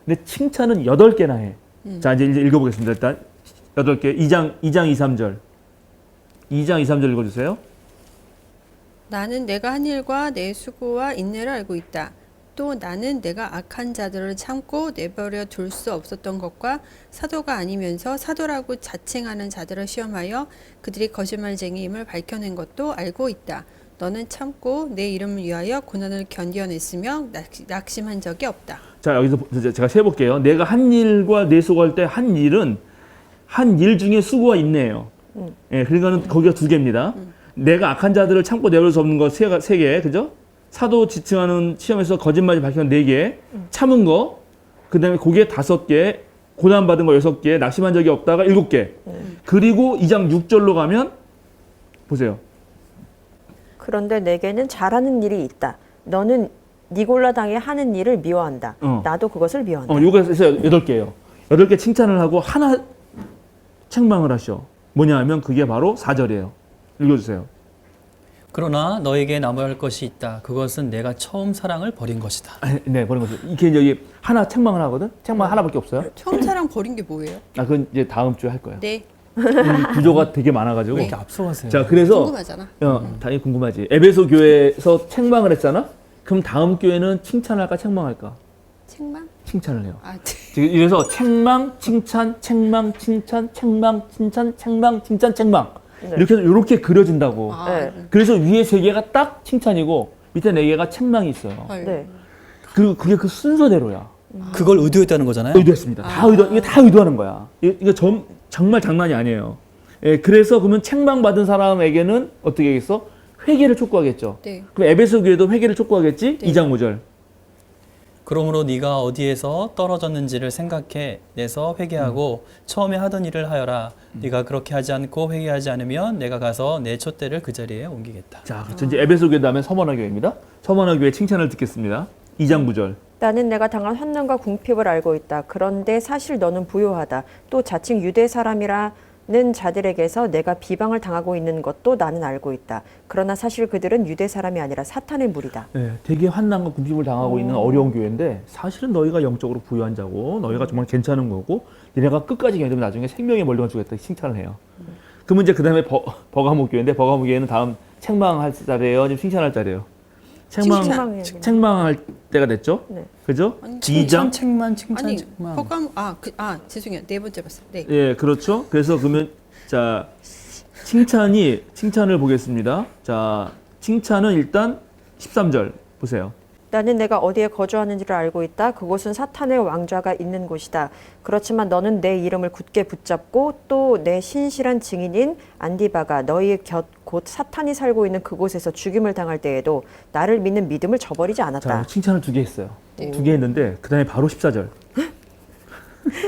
근데 칭찬은 8개나 해. 자, 이제 읽어보겠습니다. 일단 8개. 2장 2, 3절. 2장 2, 3절 읽어주세요. 나는 내가 한 일과 내 수고와 인내를 알고 있다. 또 나는 내가 악한 자들을 참고 내버려 둘 수 없었던 것과 사도가 아니면서 사도라고 자칭하는 자들을 시험하여 그들이 거짓말쟁이임을 밝혀낸 것도 알고 있다. 너는 참고 내 이름을 위하여 고난을 견뎌냈으며 낙심한 적이 없다. 자, 여기서 제가 세볼게요. 내가 한 일과 내 수고할 때 한 일은 한 일 중에 수고와 인내예요. 예, 그러니까는 거기가 2개입니다. 내가 악한 자들을 참고 내버릴 수 없는 거 3개, 그죠? 사도 지칭하는 시험에서 거짓말이 밝혀낸 4개, 참은 거, 그 다음에 그게 5개, 고난받은 거 6개, 낙심한 적이 없다가 7개. 그리고 2장 6절로 가면, 보세요. 그런데 내게는 잘하는 일이 있다. 너는 니골라 당에 하는 일을 미워한다. 나도 그것을 미워한다. 요거에서 8개예요. 8개 칭찬을 하고 하나 책망을 하셔. 뭐냐 하면 그게 바로 4절이에요. 읽어주세요. 그러나 너에게 남아야 할 것이 있다. 그것은 내가 처음 사랑을 버린 것이다. 네, 버린 거죠. 이게 이제 여기 하나 책망을 하거든? 책망 하나밖에 없어요. 처음 사랑 버린 게 뭐예요? 그건 이제 다음 주에 할 거예요. 네. 구조가 되게 많아가지고. 왜 이렇게 앞서가세요? 자, 그래서 궁금하잖아. 당연히 궁금하지. 에베소 교회에서 책망을 했잖아. 그럼 다음 교회는 칭찬할까 책망할까? 책망? 칭찬을 해요. 네. 이래서 책망, 칭찬, 책망, 칭찬, 책망, 칭찬, 책망, 칭찬, 책망. 이렇게 그려진다고. 네. 그래서 위에 3개가 딱 칭찬이고 밑에 4개가 책망이 있어요. 헐. 네. 그리고 그게 그 순서대로야. 그걸 의도했다는 거잖아요. 의도했습니다. 이게 다 의도하는 거야. 이거 정말 장난이 아니에요. 예, 그래서 그러면 책망받은 사람에게는 어떻게 하겠어? 회개를 촉구하겠죠. 네. 그럼 에베소 교회도 회개를 촉구하겠지? 네. 2장 5절. 그러므로 네가 어디에서 떨어졌는지를 생각해 내서 회개하고 처음에 하던 일을 하여라. 네가 그렇게 하지 않고 회개하지 않으면 내가 가서 내 촛대를 그 자리에 옮기겠다. 자, 그렇죠. 이제 에베소 교회 다음에 서머나 교회입니다. 서머나 교회 칭찬을 듣겠습니다. 2장 9절. 나는 내가 당한 환난과 궁핍을 알고 있다. 그런데 사실 너는 부요하다. 또 자칭 유대 사람이라 자들에게서 내가 비방을 당하고 있는 것도 나는 알고 있다. 그러나 사실 그들은 유대 사람이 아니라 사탄의 무리다. 네, 되게 환난과 굶김을 당하고 있는 어려운 교회인데 사실은 너희가 영적으로 부유한 자고 너희가 정말 괜찮은 거고 니네가 끝까지 견디면 나중에 생명의 멀리가 주겠다 칭찬을 해요. 그러면 이제 그 다음에 버가모 교회인데 버가모 교회는 다음 책망할 자리예요? 아니면 칭찬할 자리예요? 칭찬. 책망할 때가 됐죠? 네. 그죠? 아니, 2장? 책만 아니 책만. 죄송해요. 네 번째 봤어요. 네. 예, 그렇죠. 그래서 그러면 자 칭찬을 보겠습니다. 자 칭찬은 일단 13절 보세요. 나는 내가 어디에 거주하는지를 알고 있다. 그곳은 사탄의 왕좌가 있는 곳이다. 그렇지만 너는 내 이름을 굳게 붙잡고 또 내 신실한 증인인 안디바가 너희의 곁 곧 사탄이 살고 있는 그곳에서 죽임을 당할 때에도 나를 믿는 믿음을 저버리지 자 않았다. 칭찬을 2개 했어요. 2개 했는데 그 다음에 바로 14절.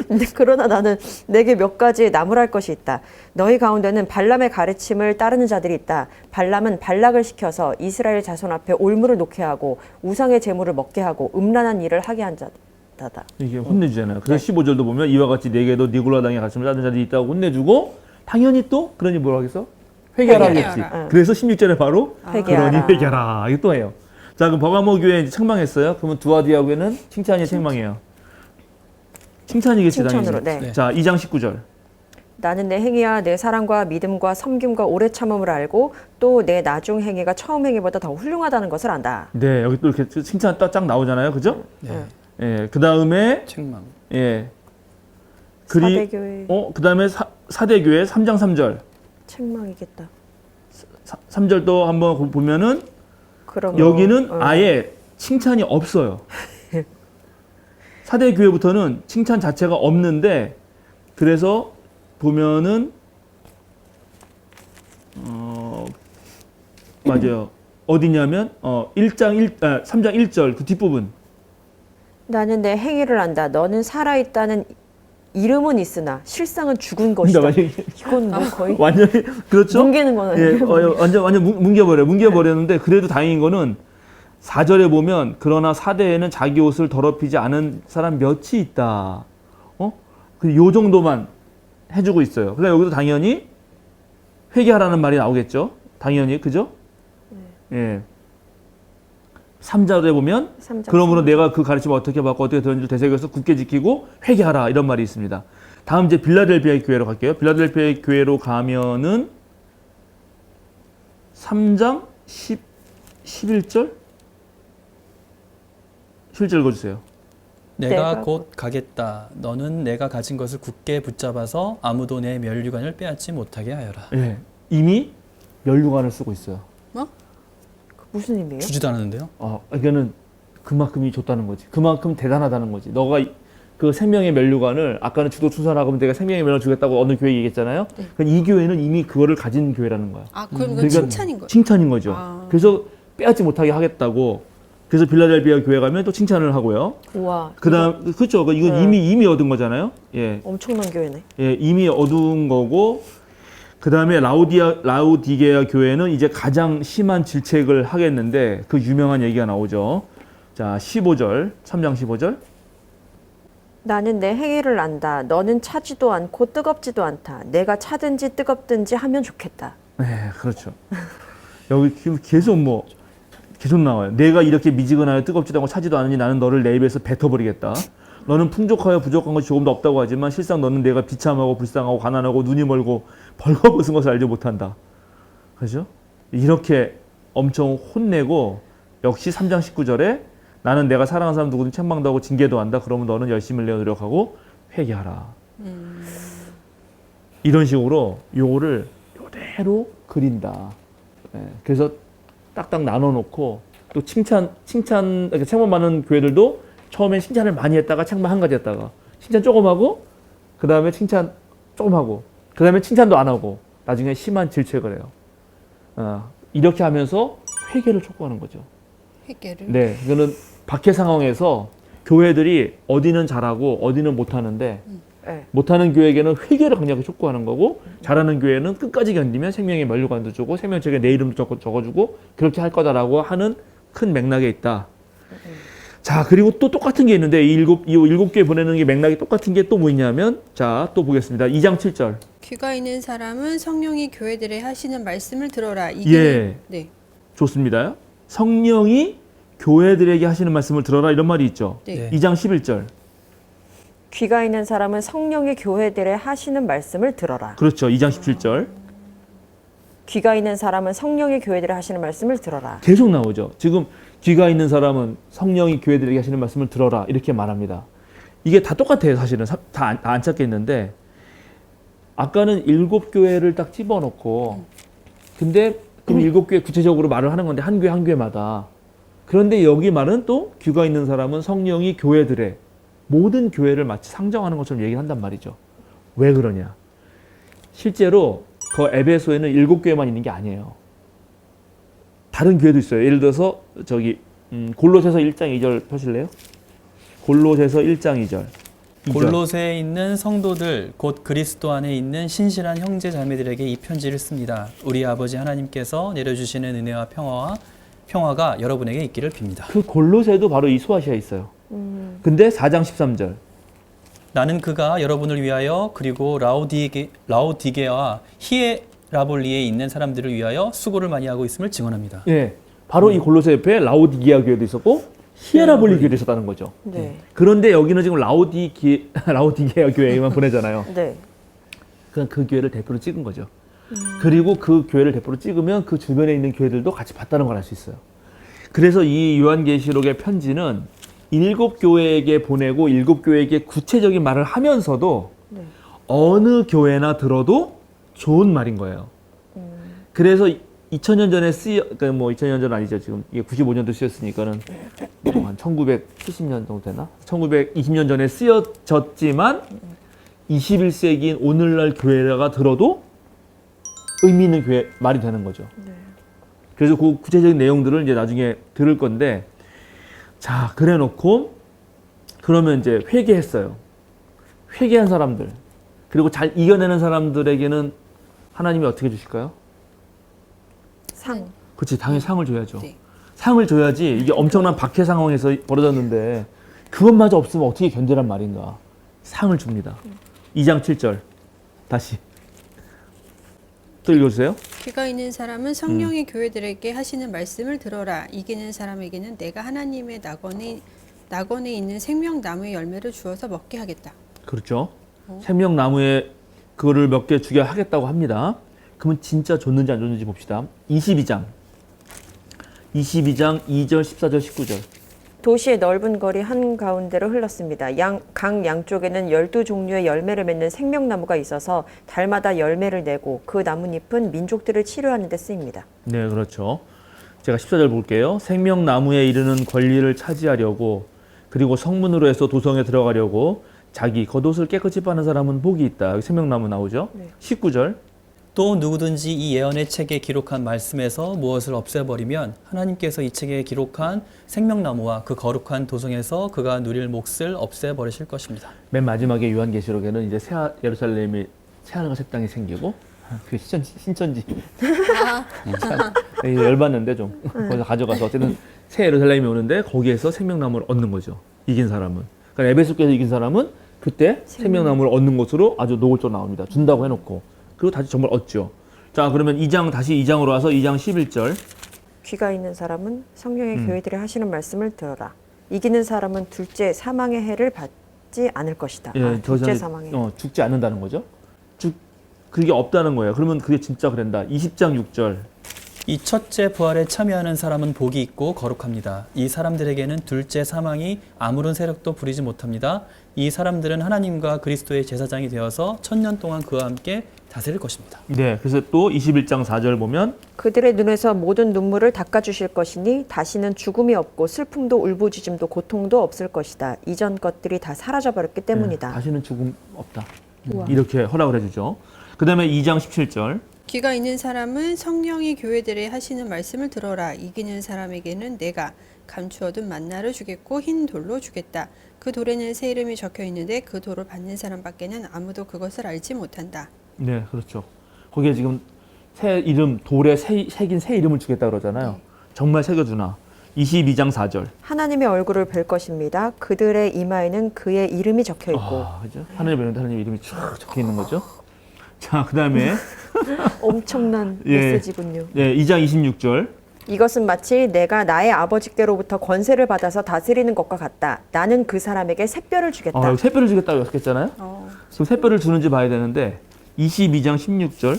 근데 그러나 나는 내게 몇 가지 나무랄 것이 있다. 너희 가운데는 발람의 가르침을 따르는 자들이 있다. 발람은 발락을 시켜서 이스라엘 자손 앞에 올무를 놓게 하고 우상의 제물을 먹게 하고 음란한 일을 하게 한 자다. 이게 혼내주잖아요. 그래서 15절도 보면 이와 같이 내게도 니골라당의 가르침을 따르는 자들이 있다고 혼내주고 당연히 또 그러니 뭐라고 했어? 회개하라 하겠지. 회개하라. 그래서 16절에 바로 회개하라. 그러니 회개하라. 이거 또 해요. 자 그럼 버가모 교회 이제 책망했어요. 그러면 두아디아 교회는 칭찬이에요, 책망이에요? 칭찬이겠지 칭찬으로, 당연히. 네. 자 2장 19절. 나는 내 행위와 내 사랑과 믿음과 섬김과 오래 참음을 알고 또 내 나중 행위가 처음 행위보다 더 훌륭하다는 것을 안다. 네 여기 또 이렇게 칭찬 딱 나오잖아요, 그죠? 네. 예, 그 다음에 책망. 예, 사대교회 그 다음에 사대교회 3장 3절. 책망이겠다. 3절 또 한번 보면은 그럼 여기는 아예 칭찬이 없어요. 사대교회부터는 칭찬 자체가 없는데 그래서 보면은 맞아요. 어디냐면 3장 1절 그 뒷부분. 나는 내 행위를 안다. 너는 살아있다는 이름은 있으나 실상은 죽은 것이다. 이건 뭐 거의 완전히 그렇죠? 뭉개는 건 예, 아니에요. 완전 뭉개버렸는데 그래도 다행인 거는 4절에 보면 그러나 사대에는 자기 옷을 더럽히지 않은 사람 몇이 있다. 요 정도만 해주고 있어요. 그러니까 여기도 당연히 회개하라는 말이 나오겠죠. 당연히 그죠? 예. 3절에 보면 3장 그러므로 내가 그 가르침을 어떻게 받고 어떻게 들었는지 되새겨서 굳게 지키고 회개하라 이런 말이 있습니다. 다음 이제 빌라델피아 교회로 갈게요. 빌라델피아 교회로 가면은 3장 11절 11절 읽어주세요. 내가 곧 가겠다. 너는 내가 가진 것을 굳게 붙잡아서 아무도 내 면류관을 빼앗지 못하게 하여라. 예, 이미 면류관을 쓰고 있어요. 무슨 의미예요? 주지도 않았는데요. 이거는 그만큼이 줬다는 거지. 그만큼 대단하다는 거지. 너가 그 생명의 면류관을 아까는 주도 충성하고 내가 생명의 면을 주겠다고 어느 교회 얘기했잖아요. 네. 그러니까 이 교회는 이미 그거를 가진 교회라는 거야. 그럼 이건 그러니까 칭찬인 거예요. 칭찬인 거죠. 그래서 빼앗지 못하게 하겠다고. 그래서 빌라델피아 교회 가면 또 칭찬을 하고요. 우와. 그다음 그렇죠. 이건 이미 얻은 거잖아요. 예. 엄청난 교회네. 예, 이미 얻은 거고 그다음에 라우디게아 교회는 이제 가장 심한 질책을 하겠는데 그 유명한 얘기가 나오죠. 자, 15절. 3장 15절. 나는 내 행위를 안다. 너는 차지도 않고 뜨겁지도 않다. 내가 차든지 뜨겁든지 하면 좋겠다. 네, 그렇죠. 여기 계속 나와요. 내가 이렇게 미지근하여 뜨겁지도 않고 차지도 않으니 나는 너를 내 입에서 뱉어버리겠다. 너는 풍족하여 부족한 것이 조금도 없다고 하지만 실상 너는 내가 비참하고 불쌍하고 가난하고 눈이 멀고 벌거벗은 것을 알지 못한다. 그렇죠? 이렇게 엄청 혼내고 역시 3장 19절에 나는 내가 사랑하는 사람 누구든 책망도 하고 징계도 한다. 그러면 너는 열심히 내어 노력하고 회개하라. 이런 식으로 요거를 이대로 그린다. 그래서 딱딱 나눠놓고 또 칭찬 이렇게 책망 많은 교회들도 처음엔 칭찬을 많이 했다가 책망 한 가지 했다가 칭찬 조금 하고 그 다음에 칭찬 조금 하고 그 다음에 칭찬도 안 하고 나중에 심한 질책을 해요. 이렇게 하면서 회개를 촉구하는 거죠. 회개를. 네, 이거는 박해 상황에서 교회들이 어디는 잘하고 어디는 못하는데 네. 못하는 교회에게는 회개를 강력하게 촉구하는 거고 잘하는 교회는 끝까지 견디면 생명의 면류관도 주고 생명책에 내 이름도 적어주고 그렇게 할 거다라고 하는 큰 맥락에 있다. 자, 그리고 또 똑같은 게 있는데 이 일곱 교회 보내는 게 맥락이 똑같은 게 또 뭐 있냐면 자, 또 보겠습니다. 2장 7절. 귀가 있는 사람은 성령이 교회들에 하시는 말씀을 들어라. 예. 네. 좋습니다. 성령이 교회들에게 하시는 말씀을 들어라 이런 말이 있죠. 네. 2장 11절. 귀가 있는 사람은 성령의 교회들에 하시는 말씀을 들어라. 그렇죠. 2장 17절. 귀가 있는 사람은 성령의 교회들에 하시는 말씀을 들어라. 계속 나오죠. 지금 귀가 있는 사람은 성령이 교회들에게 하시는 말씀을 들어라 이렇게 말합니다. 이게 다 똑같아요. 사실은 다 안 찾겠는데 아까는 7교회를 딱 집어넣고 근데 그럼 7교회 구체적으로 말을 하는 건데 한 교회 한 교회마다 그런데 여기 말은 또 귀가 있는 사람은 성령이 교회들의 모든 교회를 마치 상정하는 것처럼 얘기를 한단 말이죠. 왜 그러냐? 실제로 그 에베소에는 7교회만 있는 게 아니에요. 다른 교회도 있어요. 예를 들어서 저기 골로새서 1장 2절 펴실래요? 골로새서 1장 2절. 골로새에 있는 성도들 곧 그리스도 안에 있는 신실한 형제 자매들에게 이 편지를 씁니다. 우리 아버지 하나님께서 내려주시는 은혜와 평화가 여러분에게 있기를 빕니다. 그 골로새도 바로 이 소아시아에 있어요. 근데 4장 13절. 나는 그가 여러분을 위하여 그리고 라오디게와 히에라볼리에 있는 사람들을 위하여 수고를 많이 하고 있음을 증언합니다. 예, 바로 이 골로새 옆에 라오디게아 교회도 있었고 히에라볼리 교회도 있었다는 거죠. 네. 그런데 여기는 지금 라오디게아 교회에만 보내잖아요. 네. 그냥 그 교회를 대표로 찍은 거죠. 그리고 그 교회를 대표로 찍으면 그 주변에 있는 교회들도 같이 봤다는 걸 알 수 있어요. 그래서 이 요한계시록의 편지는 7교회에게 보내고 7교회에게 구체적인 말을 하면서도 네. 어느 교회나 들어도 좋은 말인 거예요. 그래서 2000년 전에 그러니까 뭐 2000년 전 아니죠. 지금 이게 95년도 쓰였으니까는 한 1970년 정도 되나? 1920년 전에 쓰여졌지만 21세기인 오늘날 교회가 들어도 의미 있는 교회 말이 되는 거죠. 네. 그래서 그 구체적인 내용들을 이제 나중에 들을 건데 자, 그래 놓고 그러면 이제 회개했어요. 회개한 사람들 그리고 잘 이겨내는 사람들에게는 하나님이 어떻게 주실까요? 상. 그렇지, 당연히 상을 줘야죠. 네. 상을 줘야지 이게 엄청난 박해 상황에서 벌어졌는데 그것마저 없으면 어떻게 견디란 말인가. 상을 줍니다. 2장 7절 다시 또 읽어주세요. 귀가 있는 사람은 성령이 교회들에게 하시는 말씀을 들어라. 이기는 사람에게는 내가 하나님의 낙원에 있는 생명나무의 열매를 주어서 먹게 하겠다. 그렇죠. 생명나무에 그거를 몇 개 주게 하겠다고 합니다. 그러면 진짜 줬는지 안 줬는지 봅시다. 22장 2절, 14절, 19절. 도시의 넓은 거리 한가운데로 흘렀습니다. 강 양쪽에는 12종류의 열매를 맺는 생명나무가 있어서 달마다 열매를 내고 그 나뭇잎은 민족들을 치료하는 데 쓰입니다. 네, 그렇죠. 제가 14절 볼게요. 생명나무에 이르는 권리를 차지하려고 그리고 성문으로 해서 도성에 들어가려고 자기 겉옷을 깨끗이 빠는 사람은 복이 있다. 여기 생명나무 나오죠. 네. 19절. 또 누구든지 이 예언의 책에 기록한 말씀에서 무엇을 없애버리면 하나님께서 이 책에 기록한 생명나무와 그 거룩한 도성에서 그가 누릴 몫을 없애버리실 것입니다. 맨 마지막에 요한계시록에는 이제 새 예루살렘이 새하늘과 새 땅이 생기고 그 신천지 열받는데 좀 거기서 가져가서 어쨌든 새 예루살렘이 오는데 거기에서 생명나무를 얻는 거죠. 이긴 사람은. 그러니까 에베소께서 이긴 사람은 그때 생명나무를 얻는 것으로 아주 노골적으로 나옵니다. 준다고 해놓고. 그리고 다시 정말 얻죠. 자, 그러면 다시 2장으로 와서 2장 11절. 귀가 있는 사람은 성령의 교회들이 하시는 말씀을 들어라. 이기는 사람은 둘째 사망의 해를 받지 않을 것이다. 예, 둘째 사망의 해. 죽지 않는다는 거죠. 그게 없다는 거예요. 그러면 그게 진짜 그런다. 20장 6절. 이 첫째 부활에 참여하는 사람은 복이 있고 거룩합니다. 이 사람들에게는 둘째 사망이 아무런 세력도 부리지 못합니다. 이 사람들은 하나님과 그리스도의 제사장이 되어서 1000년 동안 그와 함께 다스릴 것입니다. 네, 그래서 또 21장 4절 보면 그들의 눈에서 모든 눈물을 닦아주실 것이니 다시는 죽음이 없고 슬픔도 울부짖음도 고통도 없을 것이다. 이전 것들이 다 사라져버렸기 때문이다. 네, 다시는 죽음 없다. 우와. 이렇게 허락을 해주죠. 그 다음에 2장 17절. 귀가 있는 사람은 성령이 교회들에 하시는 말씀을 들어라. 이기는 사람에게는 내가 감추어둔 만나를 주겠고 흰 돌로 주겠다. 그 돌에는 새 이름이 적혀 있는데 그 돌을 받는 사람밖에는 아무도 그것을 알지 못한다. 네, 그렇죠. 거기에 지금 새 이름, 돌에 새긴 새 이름을 주겠다 그러잖아요. 정말 새겨주나. 22장 4절. 하나님의 얼굴을 뵐 것입니다. 그들의 이마에는 그의 이름이 적혀 있고. 그죠? 하나님 뵈는데 하나님 이름이 쫙 적혀 있는 거죠. 자, 그다음에 엄청난 예. 메시지군요. 2장 26절. 이것은 마치 내가 나의 아버지께로부터 권세를 받아서 다스리는 것과 같다. 나는 그 사람에게 샛별을 주겠다. 여기 샛별을 주겠다고 약속했잖아요. 그럼 샛별을 주는지 봐야 되는데 22장 16절.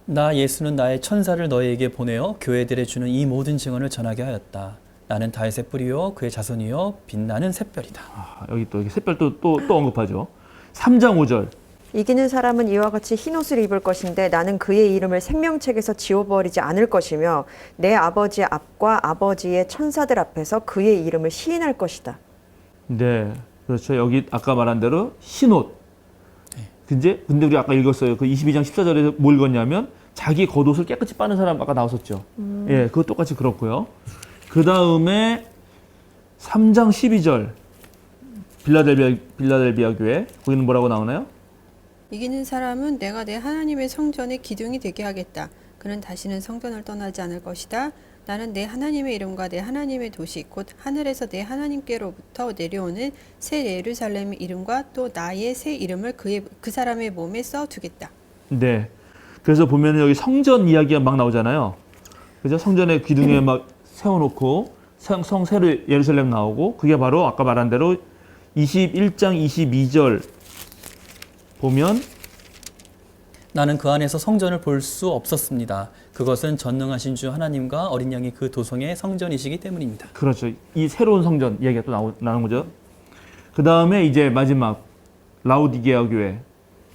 나 예수는 나의 천사를 너희에게 보내어 교회들에 주는 이 모든 증언을 전하게 하였다. 나는 다윗의 뿌리요 그의 자손이요 빛나는 샛별이다. 여기 또 이렇게 샛별 또 언급하죠. 3장 5절. 이기는 사람은 이와 같이 흰옷을 입을 것인데 나는 그의 이름을 생명책에서 지워버리지 않을 것이며 내 아버지의 앞과 아버지의 천사들 앞에서 그의 이름을 시인할 것이다. 네, 그렇죠. 여기 아까 말한 대로 흰옷. 근데 우리 아까 읽었어요. 그 22장 14절에서 뭘 읽었냐면 자기 겉옷을 깨끗이 빠는 사람 아까 나왔었죠. 예, 그거 똑같이 그렇고요. 그 다음에 3장 12절 빌라델비아 교회 거기는 뭐라고 나오나요? 이기는 사람은 내가 내 하나님의 성전의 기둥이 되게 하겠다. 그는 다시는 성전을 떠나지 않을 것이다. 나는 내 하나님의 이름과 내 하나님의 도시 곧 하늘에서 내 하나님께로부터 내려오는 새 예루살렘의 이름과 또 나의 새 이름을 그 사람의 몸에 써두겠다. 네. 그래서 보면 여기 성전 이야기가 막 나오잖아요. 그죠? 성전의 기둥에 막 세워놓고 새 예루살렘 나오고 그게 바로 아까 말한 대로 21장 22절 보면 나는 그 안에서 성전을 볼 수 없었습니다. 그것은 전능하신 주 하나님과 어린 양이 그 도성의 성전이시기 때문입니다. 그렇죠. 이 새로운 성전 이야기가 또 나오는 거죠. 그 다음에 이제 마지막 라우디게아 교회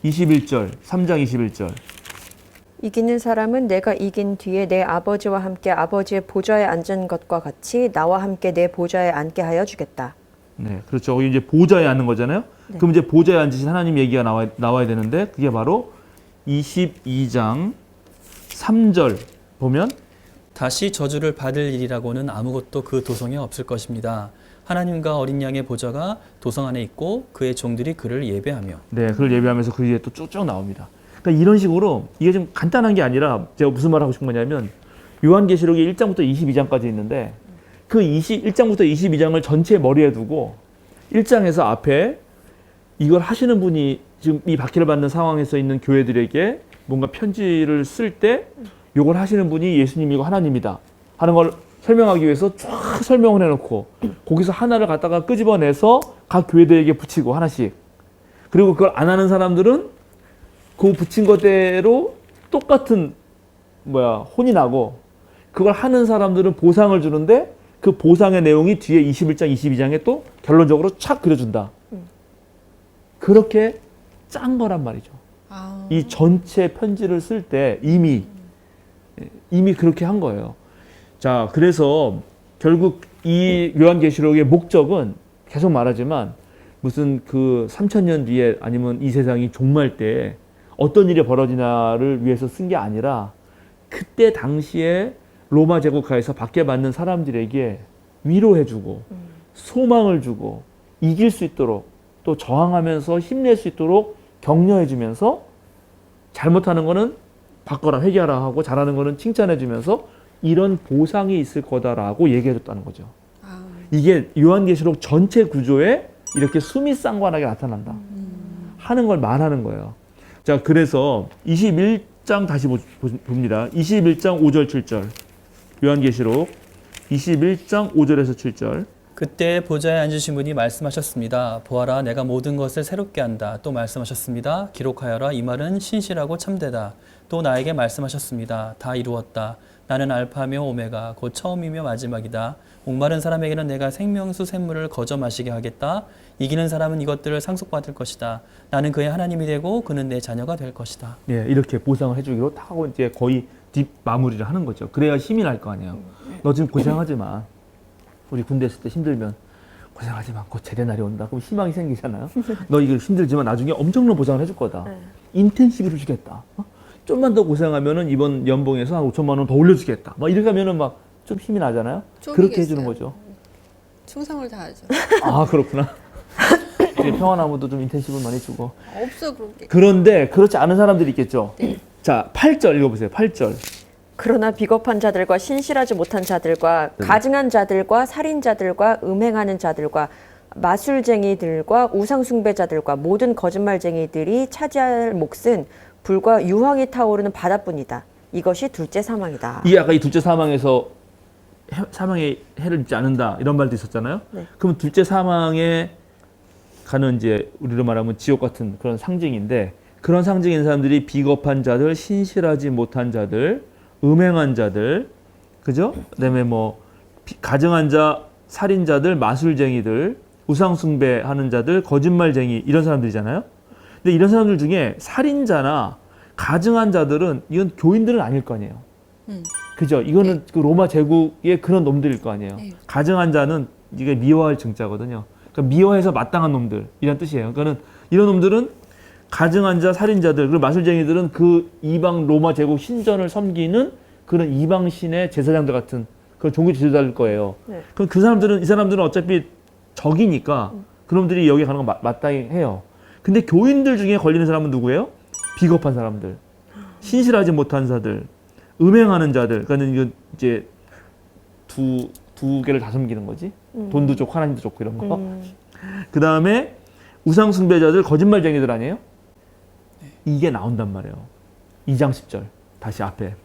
21절 3장 21절 이기는 사람은 내가 이긴 뒤에 내 아버지와 함께 아버지의 보좌에 앉은 것과 같이 나와 함께 내 보좌에 앉게 하여 주겠다. 네, 그렇죠. 거기 이제 보좌에 앉는 거잖아요. 네. 그럼 이제 보좌에 앉으신 하나님 얘기가 나와야 되는데 그게 바로 22장 3절 보면 다시 저주를 받을 일이라고는 아무것도 그 도성에 없을 것입니다. 하나님과 어린 양의 보좌가 도성 안에 있고 그의 종들이 그를 예배하며. 네, 그걸 예배하면서 그 뒤에 또 쭉쭉 나옵니다. 그러니까 이런 식으로 이게 좀 간단한 게 아니라 제가 무슨 말을 하고 싶은 거냐면 요한계시록이 1장부터 22장까지 있는데 그 1장부터 22장을 전체 머리에 두고 1장에서 앞에 이걸 하시는 분이 지금 이 박해를 받는 상황에서 있는 교회들에게 뭔가 편지를 쓸 때 이걸 하시는 분이 예수님이고 하나님이다 하는 걸 설명하기 위해서 쫙 설명을 해놓고 거기서 하나를 갖다가 끄집어내서 각 교회들에게 붙이고 하나씩 그리고 그걸 안 하는 사람들은 그 붙인 것대로 똑같은 혼이 나고 그걸 하는 사람들은 보상을 주는데 그 보상의 내용이 뒤에 21장, 22장에 또 결론적으로 착 그려준다. 그렇게 짠 거란 말이죠. 이 전체 편지를 쓸 때 이미 그렇게 한 거예요. 자, 그래서 결국 이 요한계시록의 목적은 계속 말하지만 무슨 그 3000년 뒤에 아니면 이 세상이 종말 때 어떤 일이 벌어지나를 위해서 쓴 게 아니라 그때 당시에 로마 제국하에서 박해받는 사람들에게 위로해주고 소망을 주고 이길 수 있도록 또 저항하면서 힘낼 수 있도록 격려해주면서 잘못하는 거는 바꿔라 회개하라 하고 잘하는 거는 칭찬해주면서 이런 보상이 있을 거다라고 얘기해줬다는 거죠. 이게 요한계시록 전체 구조에 이렇게 수미상관하게 나타난다 하는 걸 말하는 거예요. 자, 그래서 21장 다시 봅니다. 21장 5절 7절 요한계시록 21장 5절에서 7절 그때 보좌에 앉으신 분이 말씀하셨습니다. 보아라 내가 모든 것을 새롭게 한다. 또 말씀하셨습니다. 기록하여라 이 말은 신실하고 참되다. 또 나에게 말씀하셨습니다. 다 이루었다. 나는 알파며 오메가 곧 처음이며 마지막이다. 목마른 사람에게는 내가 생명수 샘물을 거저 마시게 하겠다. 이기는 사람은 이것들을 상속받을 것이다. 나는 그의 하나님이 되고 그는 내 자녀가 될 것이다. 예, 이렇게 보상을 해주기로 딱 하고 이제 거의 뒷 마무리를 하는 거죠. 그래야 힘이 날 거 아니에요. 너 지금 고생하지 마. 우리 군대 있을 때 힘들면 고생하지 마. 곧 제대 날이 온다. 그럼 희망이 생기잖아요. 너 이거 힘들지만 나중에 엄청난 보상을 해줄 거다. 인텐시브를 주겠다. 좀만 더 고생하면은 이번 연봉에서 한 5천만 원 더 올려주겠다. 막 이렇게 하면은 막 좀 힘이 나잖아요. 그렇게 해주는 거죠. 충성을 다하죠. 아, 그렇구나. 평화나무도 좀 인텐시브를 많이 주고. 없어 그런 게. 그런데 그렇지 않은 사람들이 있겠죠. 네. 자, 8절 읽어보세요. 8절. 그러나 비겁한 자들과 신실하지 못한 자들과 네. 가증한 자들과 살인자들과 음행하는 자들과 마술쟁이들과 우상숭배자들과 모든 거짓말쟁이들이 차지할 몫은 불과 유황이 타오르는 바다뿐이다. 이것이 둘째 사망이다. 이게 아까 이 둘째 사망에서 사망의 해를 입지 않는다 이런 말도 있었잖아요. 네. 그럼 둘째 사망에 가는 이제 우리로 말하면 지옥 같은 그런 상징인데 그런 상징인 사람들이 비겁한 자들, 신실하지 못한 자들, 음행한 자들, 그죠? 그다음에 뭐 가증한 자, 살인자들, 마술쟁이들, 우상숭배하는 자들, 거짓말쟁이 이런 사람들이잖아요. 근데 이런 사람들 중에 살인자나 가증한 자들은 이건 교인들은 아닐 거 아니에요. 그죠? 이거는 그 로마 제국의 그런 놈들일 거 아니에요. 네. 가증한 자는 이게 미워할 증자거든요. 그러니까 미워해서 마땅한 놈들 이런 뜻이에요. 그러니까는 이런 놈들은 가증한 자, 살인자들, 그리고 마술쟁이들은 그 이방 로마 제국 신전을 섬기는 그런 이방 신의 제사장들 같은 그런 종교 지도자일 거예요. 네. 그럼 그 사람들은 이 사람들은 어차피 적이니까 그놈들이 여기 가는 건 마땅히 해요. 근데 교인들 중에 걸리는 사람은 누구예요? 비겁한 사람들, 신실하지 못한 자들, 음행하는 자들. 그러니까 이거 이제 두 개를 다 섬기는 거지. 돈도 좋고 하나님도 좋고 이런 거. 그 다음에 우상숭배자들, 거짓말쟁이들 아니에요? 이게 나온단 말이에요. 2장 10절 다시 앞에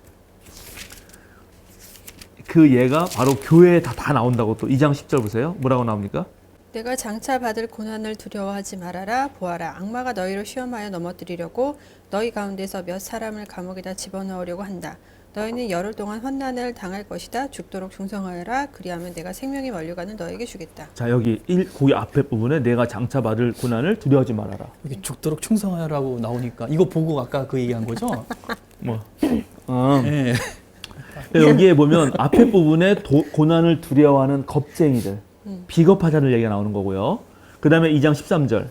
그 예가 바로 교회에 다 나온다고. 또 2장 10절 보세요. 뭐라고 나옵니까? 내가 장차 받을 고난을 두려워하지 말아라. 보아라, 악마가 너희를 시험하여 넘어뜨리려고 너희 가운데서 몇 사람을 감옥에다 집어넣으려고 한다. 너희는 열흘 동안 환난을 당할 것이다. 죽도록 충성하여라. 그리하면 내가 생명이 멀려가는 너에게 주겠다. 자, 여기 거기 앞에 부분에 내가 장차 받을 고난을 두려워하지 말아라. 여기 죽도록 충성하라고 나오니까 이거 보고 아까 그 얘기한 거죠? 뭐 네. 여기에 보면 앞에 부분에 고난을 두려워하는 겁쟁이들, 비겁하자들 얘기가 나오는 거고요. 그 다음에 2장 13절.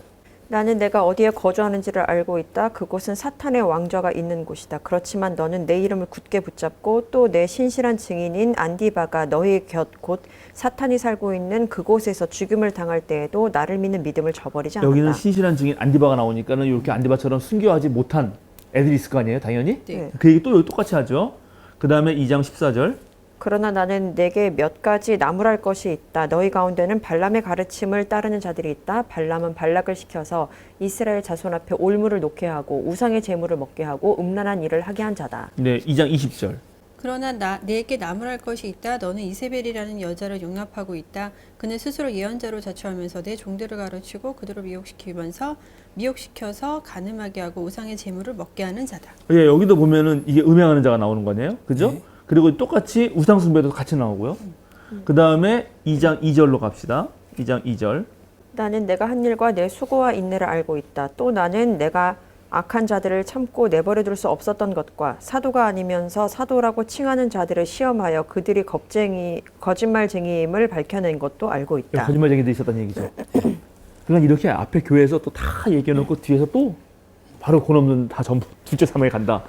나는 내가 어디에 거주하는지를 알고 있다. 그곳은 사탄의 왕좌가 있는 곳이다. 그렇지만 너는 내 이름을 굳게 붙잡고 또 내 신실한 증인인 안디바가 너희 곁 곧 사탄이 살고 있는 그곳에서 죽임을 당할 때에도 나를 믿는 믿음을 저버리지 않았다. 여기는 신실한 증인 안디바가 나오니까는 이렇게 안디바처럼 순교하지 못한 애들이 있을 거 아니에요, 당연히? 네. 그 얘기 또 여기 똑같이 하죠. 그 다음에 2장 14절. 그러나 나는 내게 몇 가지 나무랄 것이 있다. 너희 가운데는 발람의 가르침을 따르는 자들이 있다. 발람은 발락을 시켜서 이스라엘 자손 앞에 올무를 놓게 하고 우상의 제물을 먹게 하고 음란한 일을 하게 한 자다. 네, 2장 20절. 그러나 내게 나무랄 것이 있다. 너는 이세벨이라는 여자를 용납하고 있다. 그는 스스로 예언자로 자처하면서 내 종들을 가르치고 그들을 미혹시켜서 간음하게 하고 우상의 제물을 먹게 하는 자다. 예, 여기도 보면은 이게 음행하는 자가 나오는 거네요. 그죠? 네. 그리고 똑같이 우상숭배도 같이 나오고요. 그 다음에 2장 2절로 갑시다. 2장 2절. 나는 내가 한 일과 내 수고와 인내를 알고 있다. 또 나는 내가 악한 자들을 참고 내버려둘 수 없었던 것과 사도가 아니면서 사도라고 칭하는 자들을 시험하여 그들이 거짓말쟁이임을 밝혀낸 것도 알고 있다. 거짓말쟁이들이 있었다는 얘기죠. 그러니까 이렇게 앞에 교회에서 또 다 얘기해놓고 뒤에서 또 바로 돈 없는 다 전부 둘째 사망에 간다.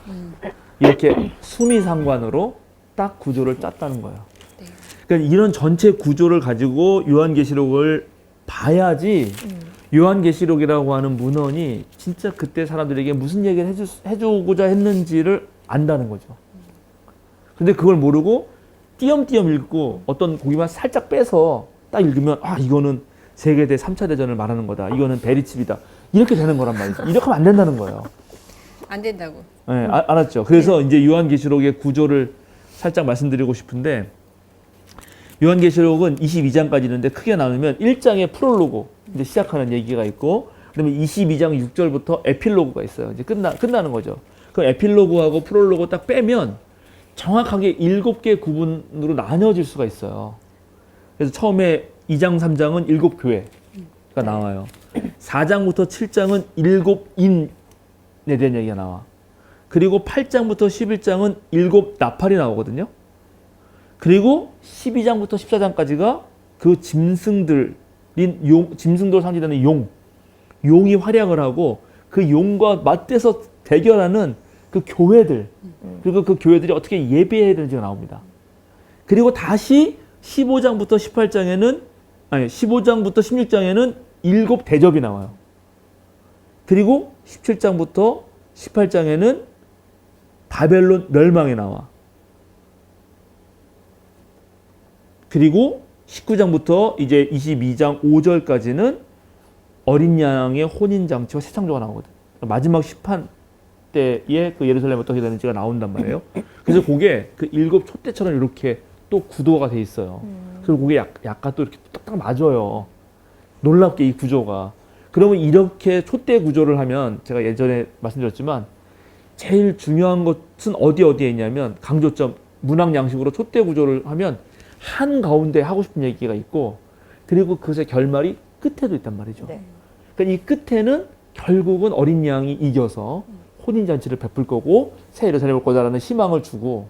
이렇게 수미상관으로 딱 구조를 짰다는 거예요. 네. 그러니까 이런 전체 구조를 가지고 요한계시록을 봐야지 요한계시록이라고 하는 문헌이 진짜 그때 사람들에게 무슨 얘기를 해주고자 했는지를 안다는 거죠. 근데 그걸 모르고 띄엄띄엄 읽고 어떤 고기만 살짝 빼서 딱 읽으면 아 이거는 세계대 3차 대전을 말하는 거다. 이거는 베리칩이다. 이렇게 되는 거란 말이죠. 이렇게 하면 안 된다는 거예요. 안 된다고. 네, 알았죠. 그래서 이제 요한계시록의 구조를 살짝 말씀드리고 싶은데 요한계시록은 22장까지 있는데 크게 나누면 1장에 프롤로그 이제 시작하는 얘기가 있고 그다음에 22장 6절부터 에필로그가 있어요. 이제 끝나는 거죠. 그 에필로그하고 프롤로그 딱 빼면 정확하게 7개 구분으로 나뉘어질 수가 있어요. 그래서 처음에 2장 3장은 7교회가 나와요. 4장부터 7장은 7인에 대한 얘기가 나와. 그리고 8장부터 11장은 7 나팔이 나오거든요. 그리고 12장부터 14장까지가 그 짐승들을 상징하는 용이 활약을 하고 그 용과 맞대서 대결하는 그 교회들, 그리고 그 교회들이 어떻게 예배해야 되는지가 나옵니다. 그리고 다시 15장부터 16장에는 7 대접이 나와요. 그리고 17장부터 18장에는 바벨론 멸망이 나와. 그리고 19장부터 이제 22장 5절까지는 어린 양의 혼인 장치와 새 창조가 나오거든. 마지막 심판 때에 그 예루살렘 어떻게 되는지가 나온단 말이에요. 그래서 그게 그 일곱 촛대처럼 이렇게 또 구도가 돼 있어요. 그리고 그게 약간 또 이렇게 딱딱 맞아요. 놀랍게 이 구조가. 그러면 이렇게 촛대 구조를 하면 제가 예전에 말씀드렸지만 제일 중요한 것은 어디에 있냐면 강조점 문학 양식으로 촛대 구조를 하면 한 가운데 하고 싶은 얘기가 있고 그리고 그것의 결말이 끝에도 있단 말이죠. 네. 그러니까 이 끝에는 결국은 어린 양이 이겨서 혼인잔치를 베풀 거고 새 예루살렘을 거다라는 희망을 주고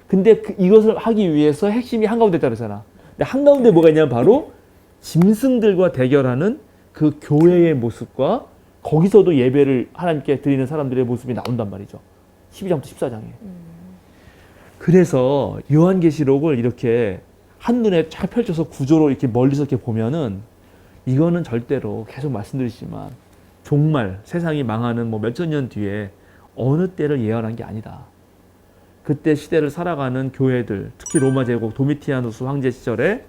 근데 이것을 하기 위해서 핵심이 한가운데 있다 그러잖아. 근데 한가운데 뭐가 있냐면 바로 짐승들과 대결하는 그 교회의 모습과 거기서도 예배를 하나님께 드리는 사람들의 모습이 나온단 말이죠. 12장부터 14장에. 그래서 요한계시록을 이렇게 한눈에 잘 펼쳐서 구조로 이렇게 멀리서 이렇게 보면은 이거는 절대로 계속 말씀드리지만 정말 세상이 망하는 뭐 몇천 년 뒤에 어느 때를 예언한 게 아니다. 그때 시대를 살아가는 교회들, 특히 로마 제국 도미티아누스 황제 시절에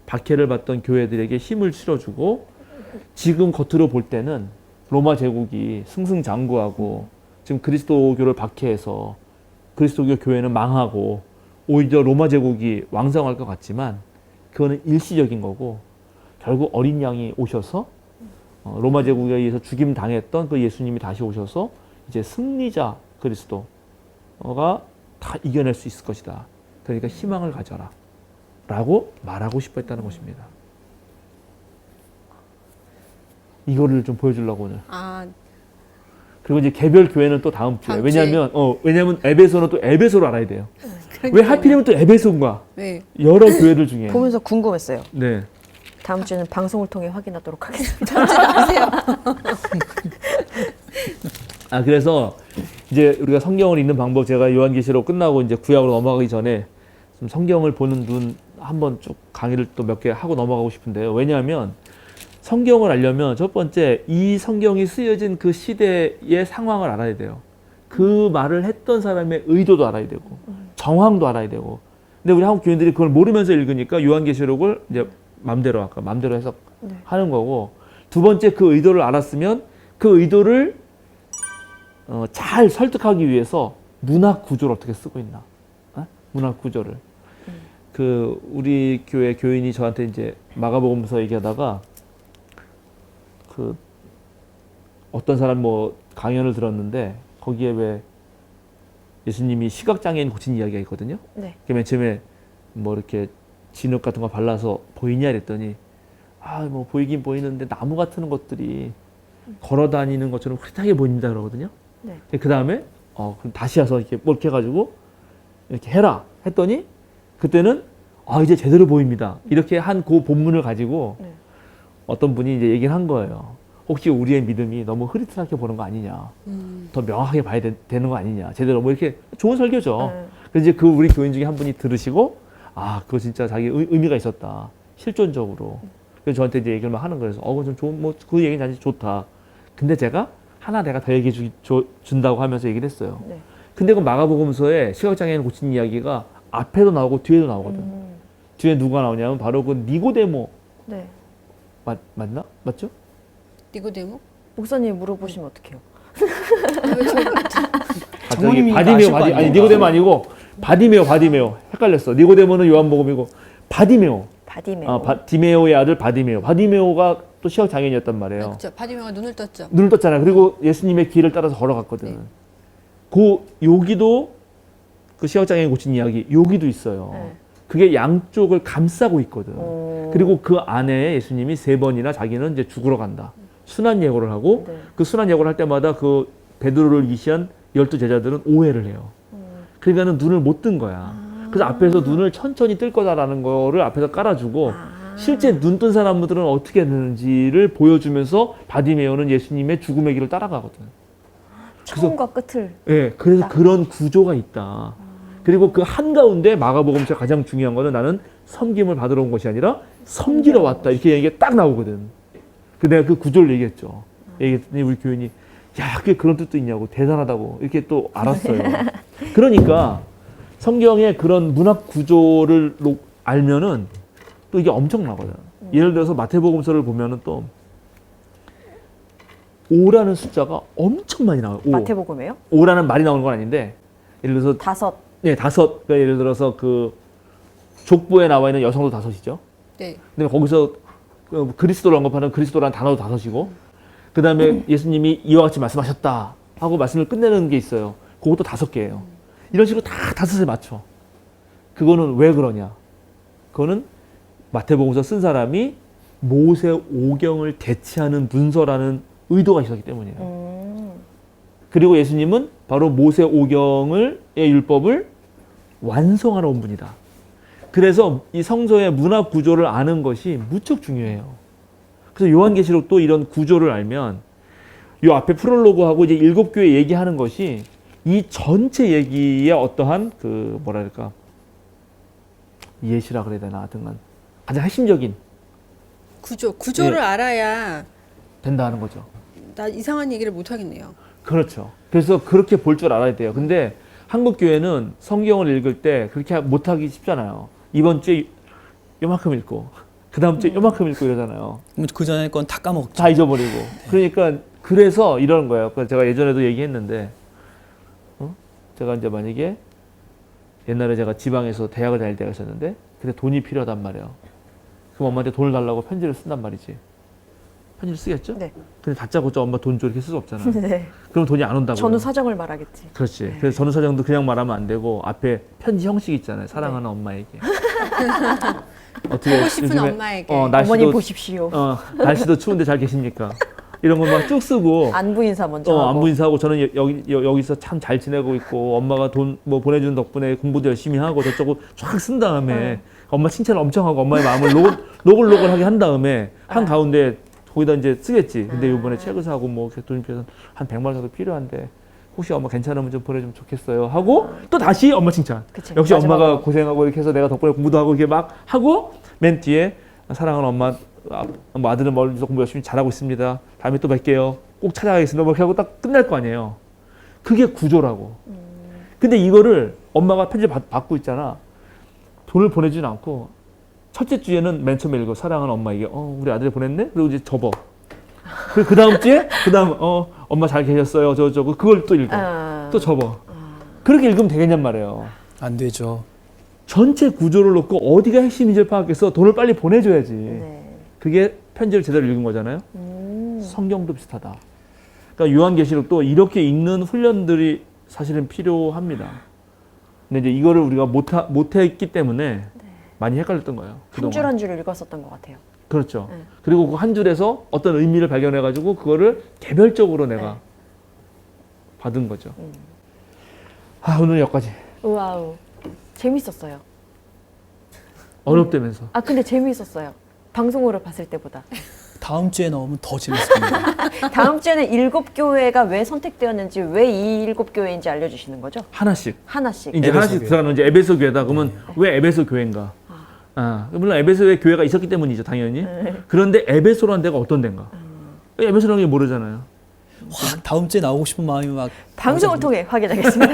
박해를 받던 교회들에게 힘을 실어주고 지금 겉으로 볼 때는 로마 제국이 승승장구하고 지금 그리스도교를 박해해서 그리스도교 교회는 망하고 오히려 로마 제국이 왕성할 것 같지만 그거는 일시적인 거고 결국 어린 양이 오셔서 로마 제국에 의해서 죽임 당했던 그 예수님이 다시 오셔서 이제 승리자 그리스도가 다 이겨낼 수 있을 것이다. 그러니까 희망을 가져라 라고 말하고 싶어 했다는 것입니다. 이거를 좀 보여주려고 오늘. 그리고 이제 개별 교회는 또 다음 주에. 왜냐면 에베소는 또 에베소를 알아야 돼요. 왜 하필이면 또 에베소인가? 네. 여러 교회들 중에. 보면서 궁금했어요. 네. 다음 주는 방송을 통해 확인하도록 하겠습니다. 하세요. 그래서 이제 우리가 성경을 읽는 방법 제가 요한계시록 끝나고 이제 구약으로 넘어가기 전에 좀 성경을 보는 눈 한번 쭉 강의를 또 몇 개 하고 넘어가고 싶은데요. 왜냐하면 성경을 알려면 첫 번째 이 성경이 쓰여진 그 시대의 상황을 알아야 돼요. 그 말을 했던 사람의 의도도 알아야 되고 정황도 알아야 되고. 근데 우리 한국 교인들이 그걸 모르면서 읽으니까 요한계시록을 이제 맘대로 해석하는 거고. 두 번째 그 의도를 알았으면 그 의도를 잘 설득하기 위해서 문학 구조를 어떻게 쓰고 있나. 문학 구조를. 그 우리 교회 교인이 저한테 이제 마가복음서 얘기하다가 그 어떤 사람 뭐 강연을 들었는데 거기에 왜 예수님이 시각장애인 고친 이야기가 있거든요. 네. 맨 처음에 뭐 이렇게 진흙 같은 거 발라서 보이냐 그랬더니 뭐 보이긴 보이는데 나무 같은 것들이 걸어 다니는 것처럼 흐릿하게 보인다 그러거든요. 네. 그 다음에 그럼 다시 와서 이렇게 뭘 해가지고 이렇게 해라 했더니 그때는 이제 제대로 보입니다. 이렇게 한 그 본문을 가지고 네. 어떤 분이 이제 얘기를 한 거예요. 혹시 우리의 믿음이 너무 흐릿하게 보는 거 아니냐. 더 명확하게 봐야 되는 거 아니냐. 제대로 뭐 이렇게 좋은 설교죠. 그래서 이제 그 우리 교인 중에 한 분이 들으시고 그거 진짜 자기 의미가 있었다. 실존적으로. 그래서 저한테 이제 얘기를 막 하는 거예요. 그래서 좀 좋은 뭐 그 얘기는 사실 좋다. 근데 제가 하나 내가 더 얘기해 준다고 하면서 얘기를 했어요. 네. 근데 그 마가복음서에 시각장애인 고친 이야기가 앞에도 나오고 뒤에도 나오거든. 뒤에 누가 나오냐면 바로 그 니고데모. 네. 맞나? 맞죠? 니고데모? 목사님 물어보시면 어떡해요? 장모님이 바디메오 아니 니고데모 아니고 바디메오 헷갈렸어. 니고데모는 요한복음이고 바디메오. 디메오의 아들 바디메오. 바디메오가 또 시각 장애인이었단 말이에요. 그렇죠. 바디메오가 눈을 떴죠. 눈을 떴잖아요. 그리고 예수님의 길을 따라서 걸어갔거든. 네. 여기도 그 시각 장애인 고친 이야기 여기도 있어요. 네. 그게 양쪽을 감싸고 있거든. 그리고 그 안에 예수님이 3번이나 자기는 이제 죽으러 간다. 순환 예고를 하고 네. 그 순환 예고를 할 때마다 그 베드로를 위시한 12제자들은 오해를 해요. 그러니까는 눈을 못 뜬 거야. 그래서 앞에서 눈을 천천히 뜰 거다라는 거를 앞에서 깔아주고 실제 눈 뜬 사람들은 어떻게 되는지를 보여주면서 바디메오는 예수님의 죽음의 길을 따라가거든. 처음과 끝을. 네, 그래서 그런 구조가 있다. 그리고 그 한가운데 마가복음서 가장 중요한 거는 나는 섬김을 받으러 온 것이 아니라 섬기러 왔다. 이렇게 얘기가 딱 나오거든. 내가 그 구조를 얘기했죠. 얘기했더니 우리 교인이 그게 그런 뜻도 있냐고 대단하다고 이렇게 또 알았어요. 그러니까 성경의 그런 문학 구조를 알면은 또 이게 엄청나거든. 예를 들어서 마태복음서를 보면은 또 5라는 숫자가 엄청 많이 나와요. 5. 마태복음이에요? 5라는 말이 나오는 건 아닌데 예를 들어서 5. 네, 5. 그러니까 예를 들어서 그 족보에 나와 있는 여성도 5이죠. 네. 근데 거기서 그 그리스도를 언급하는 그리스도라는 단어도 5이고 그 다음에 예수님이 이와 같이 말씀하셨다 하고 말씀을 끝내는 게 있어요. 그것도 5개예요. 이런 식으로 다 5에 맞춰. 그거는 왜 그러냐? 그거는 마태복음서 쓴 사람이 모세 오경을 대체하는 문서라는 의도가 있었기 때문이에요. 그리고 예수님은 바로 모세 오경의 율법을 완성하러 온 분이다. 그래서 이 성서의 문화 구조를 아는 것이 무척 중요해요. 그래서 요한계시록도 이런 구조를 알면 요 앞에 프롤로그하고 이제 7교회 얘기하는 것이 이 전체 얘기의 어떠한 그 뭐랄까 예시라 그래야 되나 하여튼간 가장 핵심적인 구조를 예. 알아야 된다 하는 거죠. 나 이상한 얘기를 못 하겠네요. 그렇죠. 그래서 그렇게 볼 줄 알아야 돼요. 근데 한국 교회는 성경을 읽을 때 그렇게 못하기 쉽잖아요. 이번 주에 요만큼 읽고 그 다음 주에 요만큼 읽고 이러잖아요. 그럼 그 전에 건 다 까먹죠. 다 잊어버리고. 그러니까 그래서 이러는 거예요. 그래서 제가 예전에도 얘기했는데 제가 이제 만약에 옛날에 제가 지방에서 대학을 다닐 때가 있었는데 그때 돈이 필요하단 말이에요. 그럼 엄마한테 돈을 달라고 편지를 쓴단 말이지. 편지를 쓰겠죠? 네. 근데 다짜고짜 엄마 돈 줘 이렇게 쓸 수 없잖아요. 네. 그럼 돈이 안 온다고요. 전후 사정을 말하겠지. 그렇지. 네. 그래서 전후 사정도 그냥 말하면 안 되고 앞에 편지 형식 있잖아요. 사랑하는 엄마에게. 어떻게 보고 싶은 요즘에, 엄마에게. 어머니 보십시오. 날씨도 추운데 잘 계십니까? 이런 거 막 쭉 쓰고 안부 인사 먼저 하고. 안부 인사하고 저는 여기서 참 잘 지내고 있고 엄마가 돈 뭐 보내주는 덕분에 공부도 열심히 하고 저쩌고 쫙 쓴 다음에 엄마 칭찬을 엄청 하고 엄마의 마음을 노골노골하게 한 다음에 한 가운데 거기다 이제 쓰겠지. 근데 이번에 책을 사고 뭐 돈이 필요해서 한 100만 원 정도 필요한데 혹시 엄마 괜찮으면 좀 보내주면 좋겠어요 하고 또 다시 엄마 칭찬. 그치, 역시 마지막으로. 엄마가 고생하고 이렇게 해서 내가 덕분에 공부도 하고 이렇게 막 하고 맨 뒤에 사랑하는 엄마 뭐 아들은 멀리서 공부 열심히 잘하고 있습니다. 다음에 또 뵐게요. 꼭 찾아가겠습니다. 뭐 이렇게 하고 딱 끝날 거 아니에요. 그게 구조라고. 근데 이거를 엄마가 편지 받고 있잖아. 돈을 보내지는 않고 첫째 주에는 맨 처음에 읽어 사랑하는 엄마에게 우리 아들이 보냈네? 그리고 이제 접어. 그 다음 주에 엄마 잘 계셨어요. 저거 그걸 또 읽어. 또 접어. 그렇게 읽으면 되겠냔 말이에요. 안 되죠. 전체 구조를 놓고 어디가 핵심인지를 파악해서 돈을 빨리 보내줘야지. 네. 그게 편지를 제대로 읽은 거잖아요. 성경도 비슷하다. 그러니까 요한계시록도 이렇게 읽는 훈련들이 사실은 필요합니다. 근데 이제 이거를 우리가 못했기 때문에 많이 헷갈렸던 거예요. 한 줄 한 줄을 읽었었던 것 같아요. 그렇죠. 네. 그리고 그 한 줄에서 어떤 의미를 발견해가지고 그거를 개별적으로 내가 받은 거죠. 오늘 여기까지. 우와우. 재밌었어요. 어렵다면서. 근데 재밌었어요. 방송으로 봤을 때보다. 다음 주에 나오면 더 재밌습니다. 다음 주에는 7교회가 왜 선택되었는지, 왜 이 7교회인지 알려주시는 거죠? 하나씩. 하나씩. 이제 에베소 하나씩 교회. 들어가는 이제 에베소 교회다. 그러면 왜 에베소 교회인가? 물론 에베소에 교회가 있었기 때문이죠, 당연히. 그런데 에베소라는 데가 어떤 데인가? 에베소라는 게 모르잖아요. 확 다음 주에 나오고 싶은 마음이 막 방송을 통해 확인하겠습니다.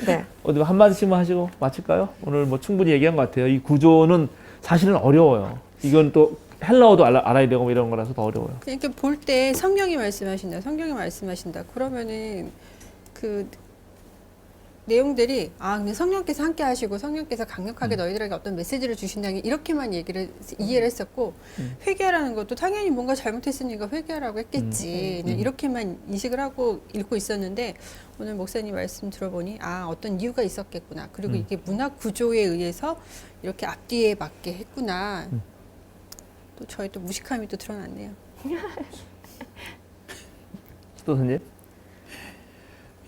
네. 어디 한 마디씩만 하시고 마칠까요? 오늘 뭐 충분히 얘기한 것 같아요. 이 구조는 사실은 어려워요. 이건 또 헬라어도 알아야 되고 이런 거라서 더 어려워요. 그러니까 볼 때 성경이 말씀하신다. 그러면은 그 내용들이 그냥 성령께서 함께 하시고 성령께서 강력하게 너희들에게 어떤 메시지를 주신다는 이렇게만 이해를 했었고 회개라는 것도 당연히 뭔가 잘못했으니까 회개하라고 했겠지. 그냥 이렇게만 인식을 하고 읽고 있었는데 오늘 목사님 말씀 들어보니 어떤 이유가 있었겠구나. 그리고 이게 문화 구조에 의해서 이렇게 앞뒤에 맞게 했구나. 또 저희 또 무식함이 또 드러났네요. 또 선생님?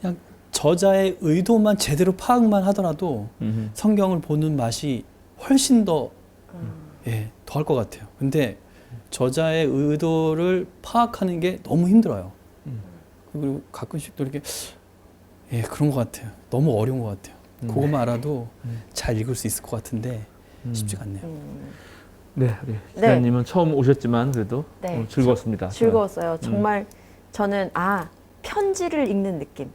그냥 저자의 의도만 제대로 파악만 하더라도 성경을 보는 맛이 훨씬 더 더할 것 같아요. 근데 저자의 의도를 파악하는 게 너무 힘들어요. 그리고 가끔씩 또 이렇게 그런 것 같아요. 너무 어려운 것 같아요. 그것만 알아도 잘 읽을 수 있을 것 같은데 쉽지가 않네요. 네, 우리 기자님은 처음 오셨지만 그래도 네. 즐거웠습니다. 즐거웠어요. 정말 저는 편지를 읽는 느낌.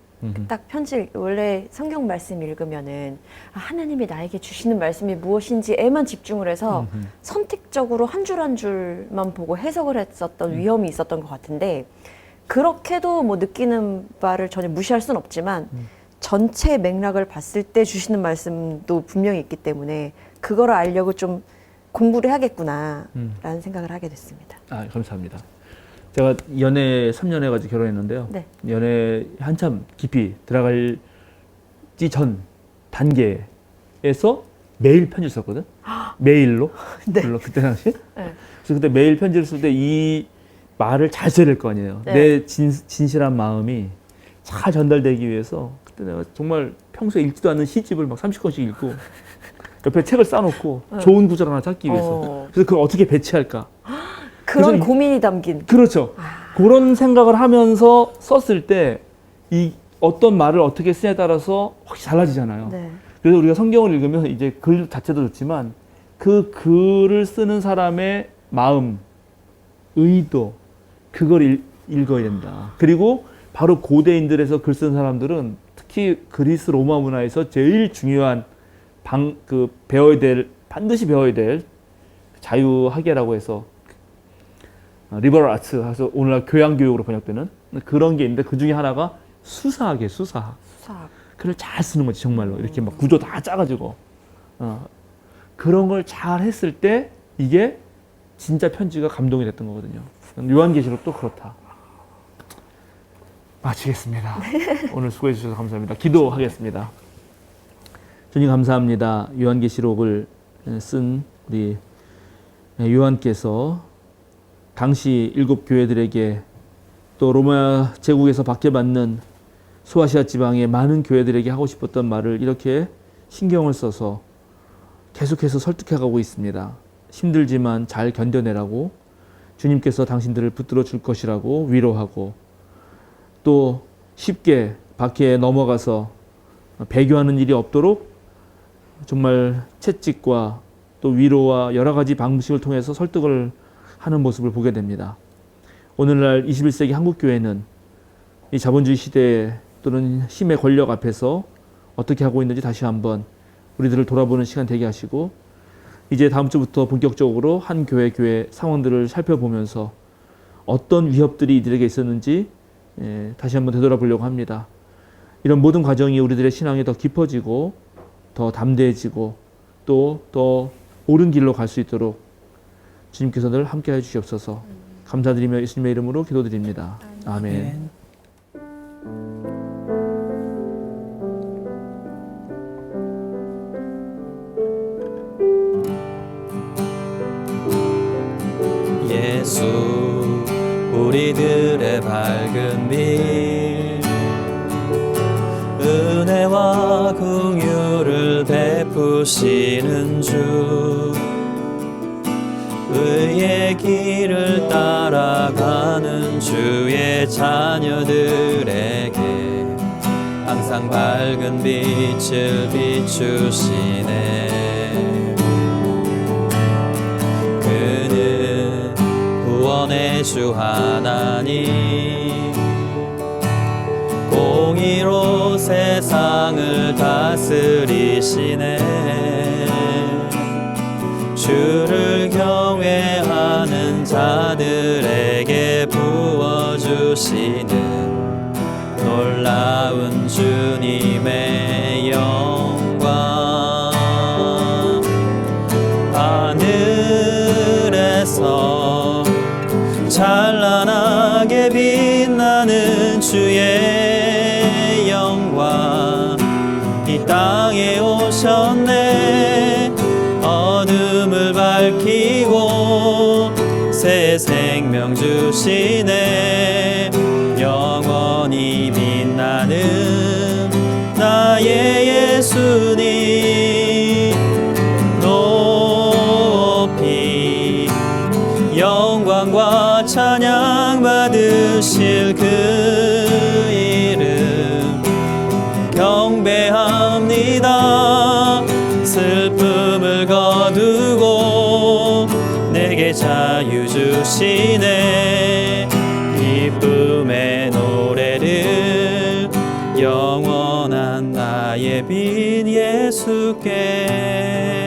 딱 편지 원래 성경 말씀 읽으면은 하나님이 나에게 주시는 말씀이 무엇인지에만 집중을 해서 선택적으로 한 줄 한 줄만 보고 해석을 했었던 위험이 있었던 것 같은데 그렇게도 뭐 느끼는 바를 전혀 무시할 수는 없지만 전체 맥락을 봤을 때 주시는 말씀도 분명히 있기 때문에 그거를 알려고 좀 공부를 해야겠구나라는 생각을 하게 됐습니다. 아, 감사합니다. 제가 연애 3년 해가지고 결혼했는데요. 네. 연애 한참 깊이 들어갈지 전 단계에서 매일 편지를 썼거든. 메일로. 네. 물론 그때 당시. 네. 그래서 그때 매일 편지를 쓸 때 이 말을 잘 써야 될 거 아니에요. 네. 내 진실한 마음이 잘 전달되기 위해서 그때 내가 정말 평소에 읽지도 않는 시집을 막 30권씩 읽고 옆에 책을 쌓아놓고 좋은 구절 하나 찾기 위해서. 그래서 그걸 어떻게 배치할까. 그런 그래서 고민이 담긴. 그렇죠. 그런 생각을 하면서 썼을 때 이 어떤 말을 어떻게 쓰냐에 따라서 확실히 달라지잖아요. 네. 그래서 우리가 성경을 읽으면 이제 글 자체도 좋지만 그 글을 쓰는 사람의 마음, 의도, 그걸 읽어야 된다. 그리고 바로 고대인들에서 글 쓴 사람들은 특히 그리스 로마 문화에서 제일 중요한 반드시 배워야 될 자유학예라고 해서 리버럴 아츠 해서 오늘날 교양교육으로 번역되는 그런 게 있는데 그 중에 하나가 수사학이에요. 수사학. 글을 잘 쓰는 거지 정말로. 이렇게 막 구조 다 짜가지고 그런 걸 잘 했을 때 이게 진짜 편지가 감동이 됐던 거거든요. 요한계시록도 그렇다. 마치겠습니다. 오늘 수고해 주셔서 감사합니다. 기도하겠습니다. 주님 감사합니다. 요한계시록을 쓴 우리 요한께서 당시 7 교회들에게 또 로마 제국에서 박해받는 소아시아 지방의 많은 교회들에게 하고 싶었던 말을 이렇게 신경을 써서 계속해서 설득해가고 있습니다. 힘들지만 잘 견뎌내라고 주님께서 당신들을 붙들어 줄 것이라고 위로하고 또 쉽게 박해에 넘어가서 배교하는 일이 없도록 정말 채찍과 또 위로와 여러 가지 방식을 통해서 설득을 하는 모습을 보게 됩니다. 오늘날 21세기 한국교회는 이 자본주의 시대 또는 힘의 권력 앞에서 어떻게 하고 있는지 다시 한번 우리들을 돌아보는 시간 되게 하시고 이제 다음 주부터 본격적으로 한 교회 상황들을 살펴보면서 어떤 위협들이 이들에게 있었는지 다시 한번 되돌아보려고 합니다. 이런 모든 과정이 우리들의 신앙이 더 깊어지고 더 담대해지고 또 더 옳은 길로 갈 수 있도록 주님께서 늘 함께해 주시옵소서. 감사드리며 예수님의 이름으로 기도드립니다. 아멘. 예수 우리들의 밝은 빛 은혜와 긍휼을 베푸시는 주 의의 길을 따라가는 주의 자녀들에게 항상 밝은 빛을 비추시네. 그는 구원의 주 하나님 공의로 세상을 다스리시네. 주를 경외하는 자들에게 부어주시는 놀라운 주님의 영광. 하늘에서 찬란하게 빛나는 주의 영광 이 땅에 오셨네. 어둠을 밝히고 새 생명 주시네. 영원히 빛나는 나의 예수님 높이 영광과 찬양 받으실 그 이름 경배합니다. 슬픔을 거두고 내게 자유 주시네. 기쁨의 노래를 예수께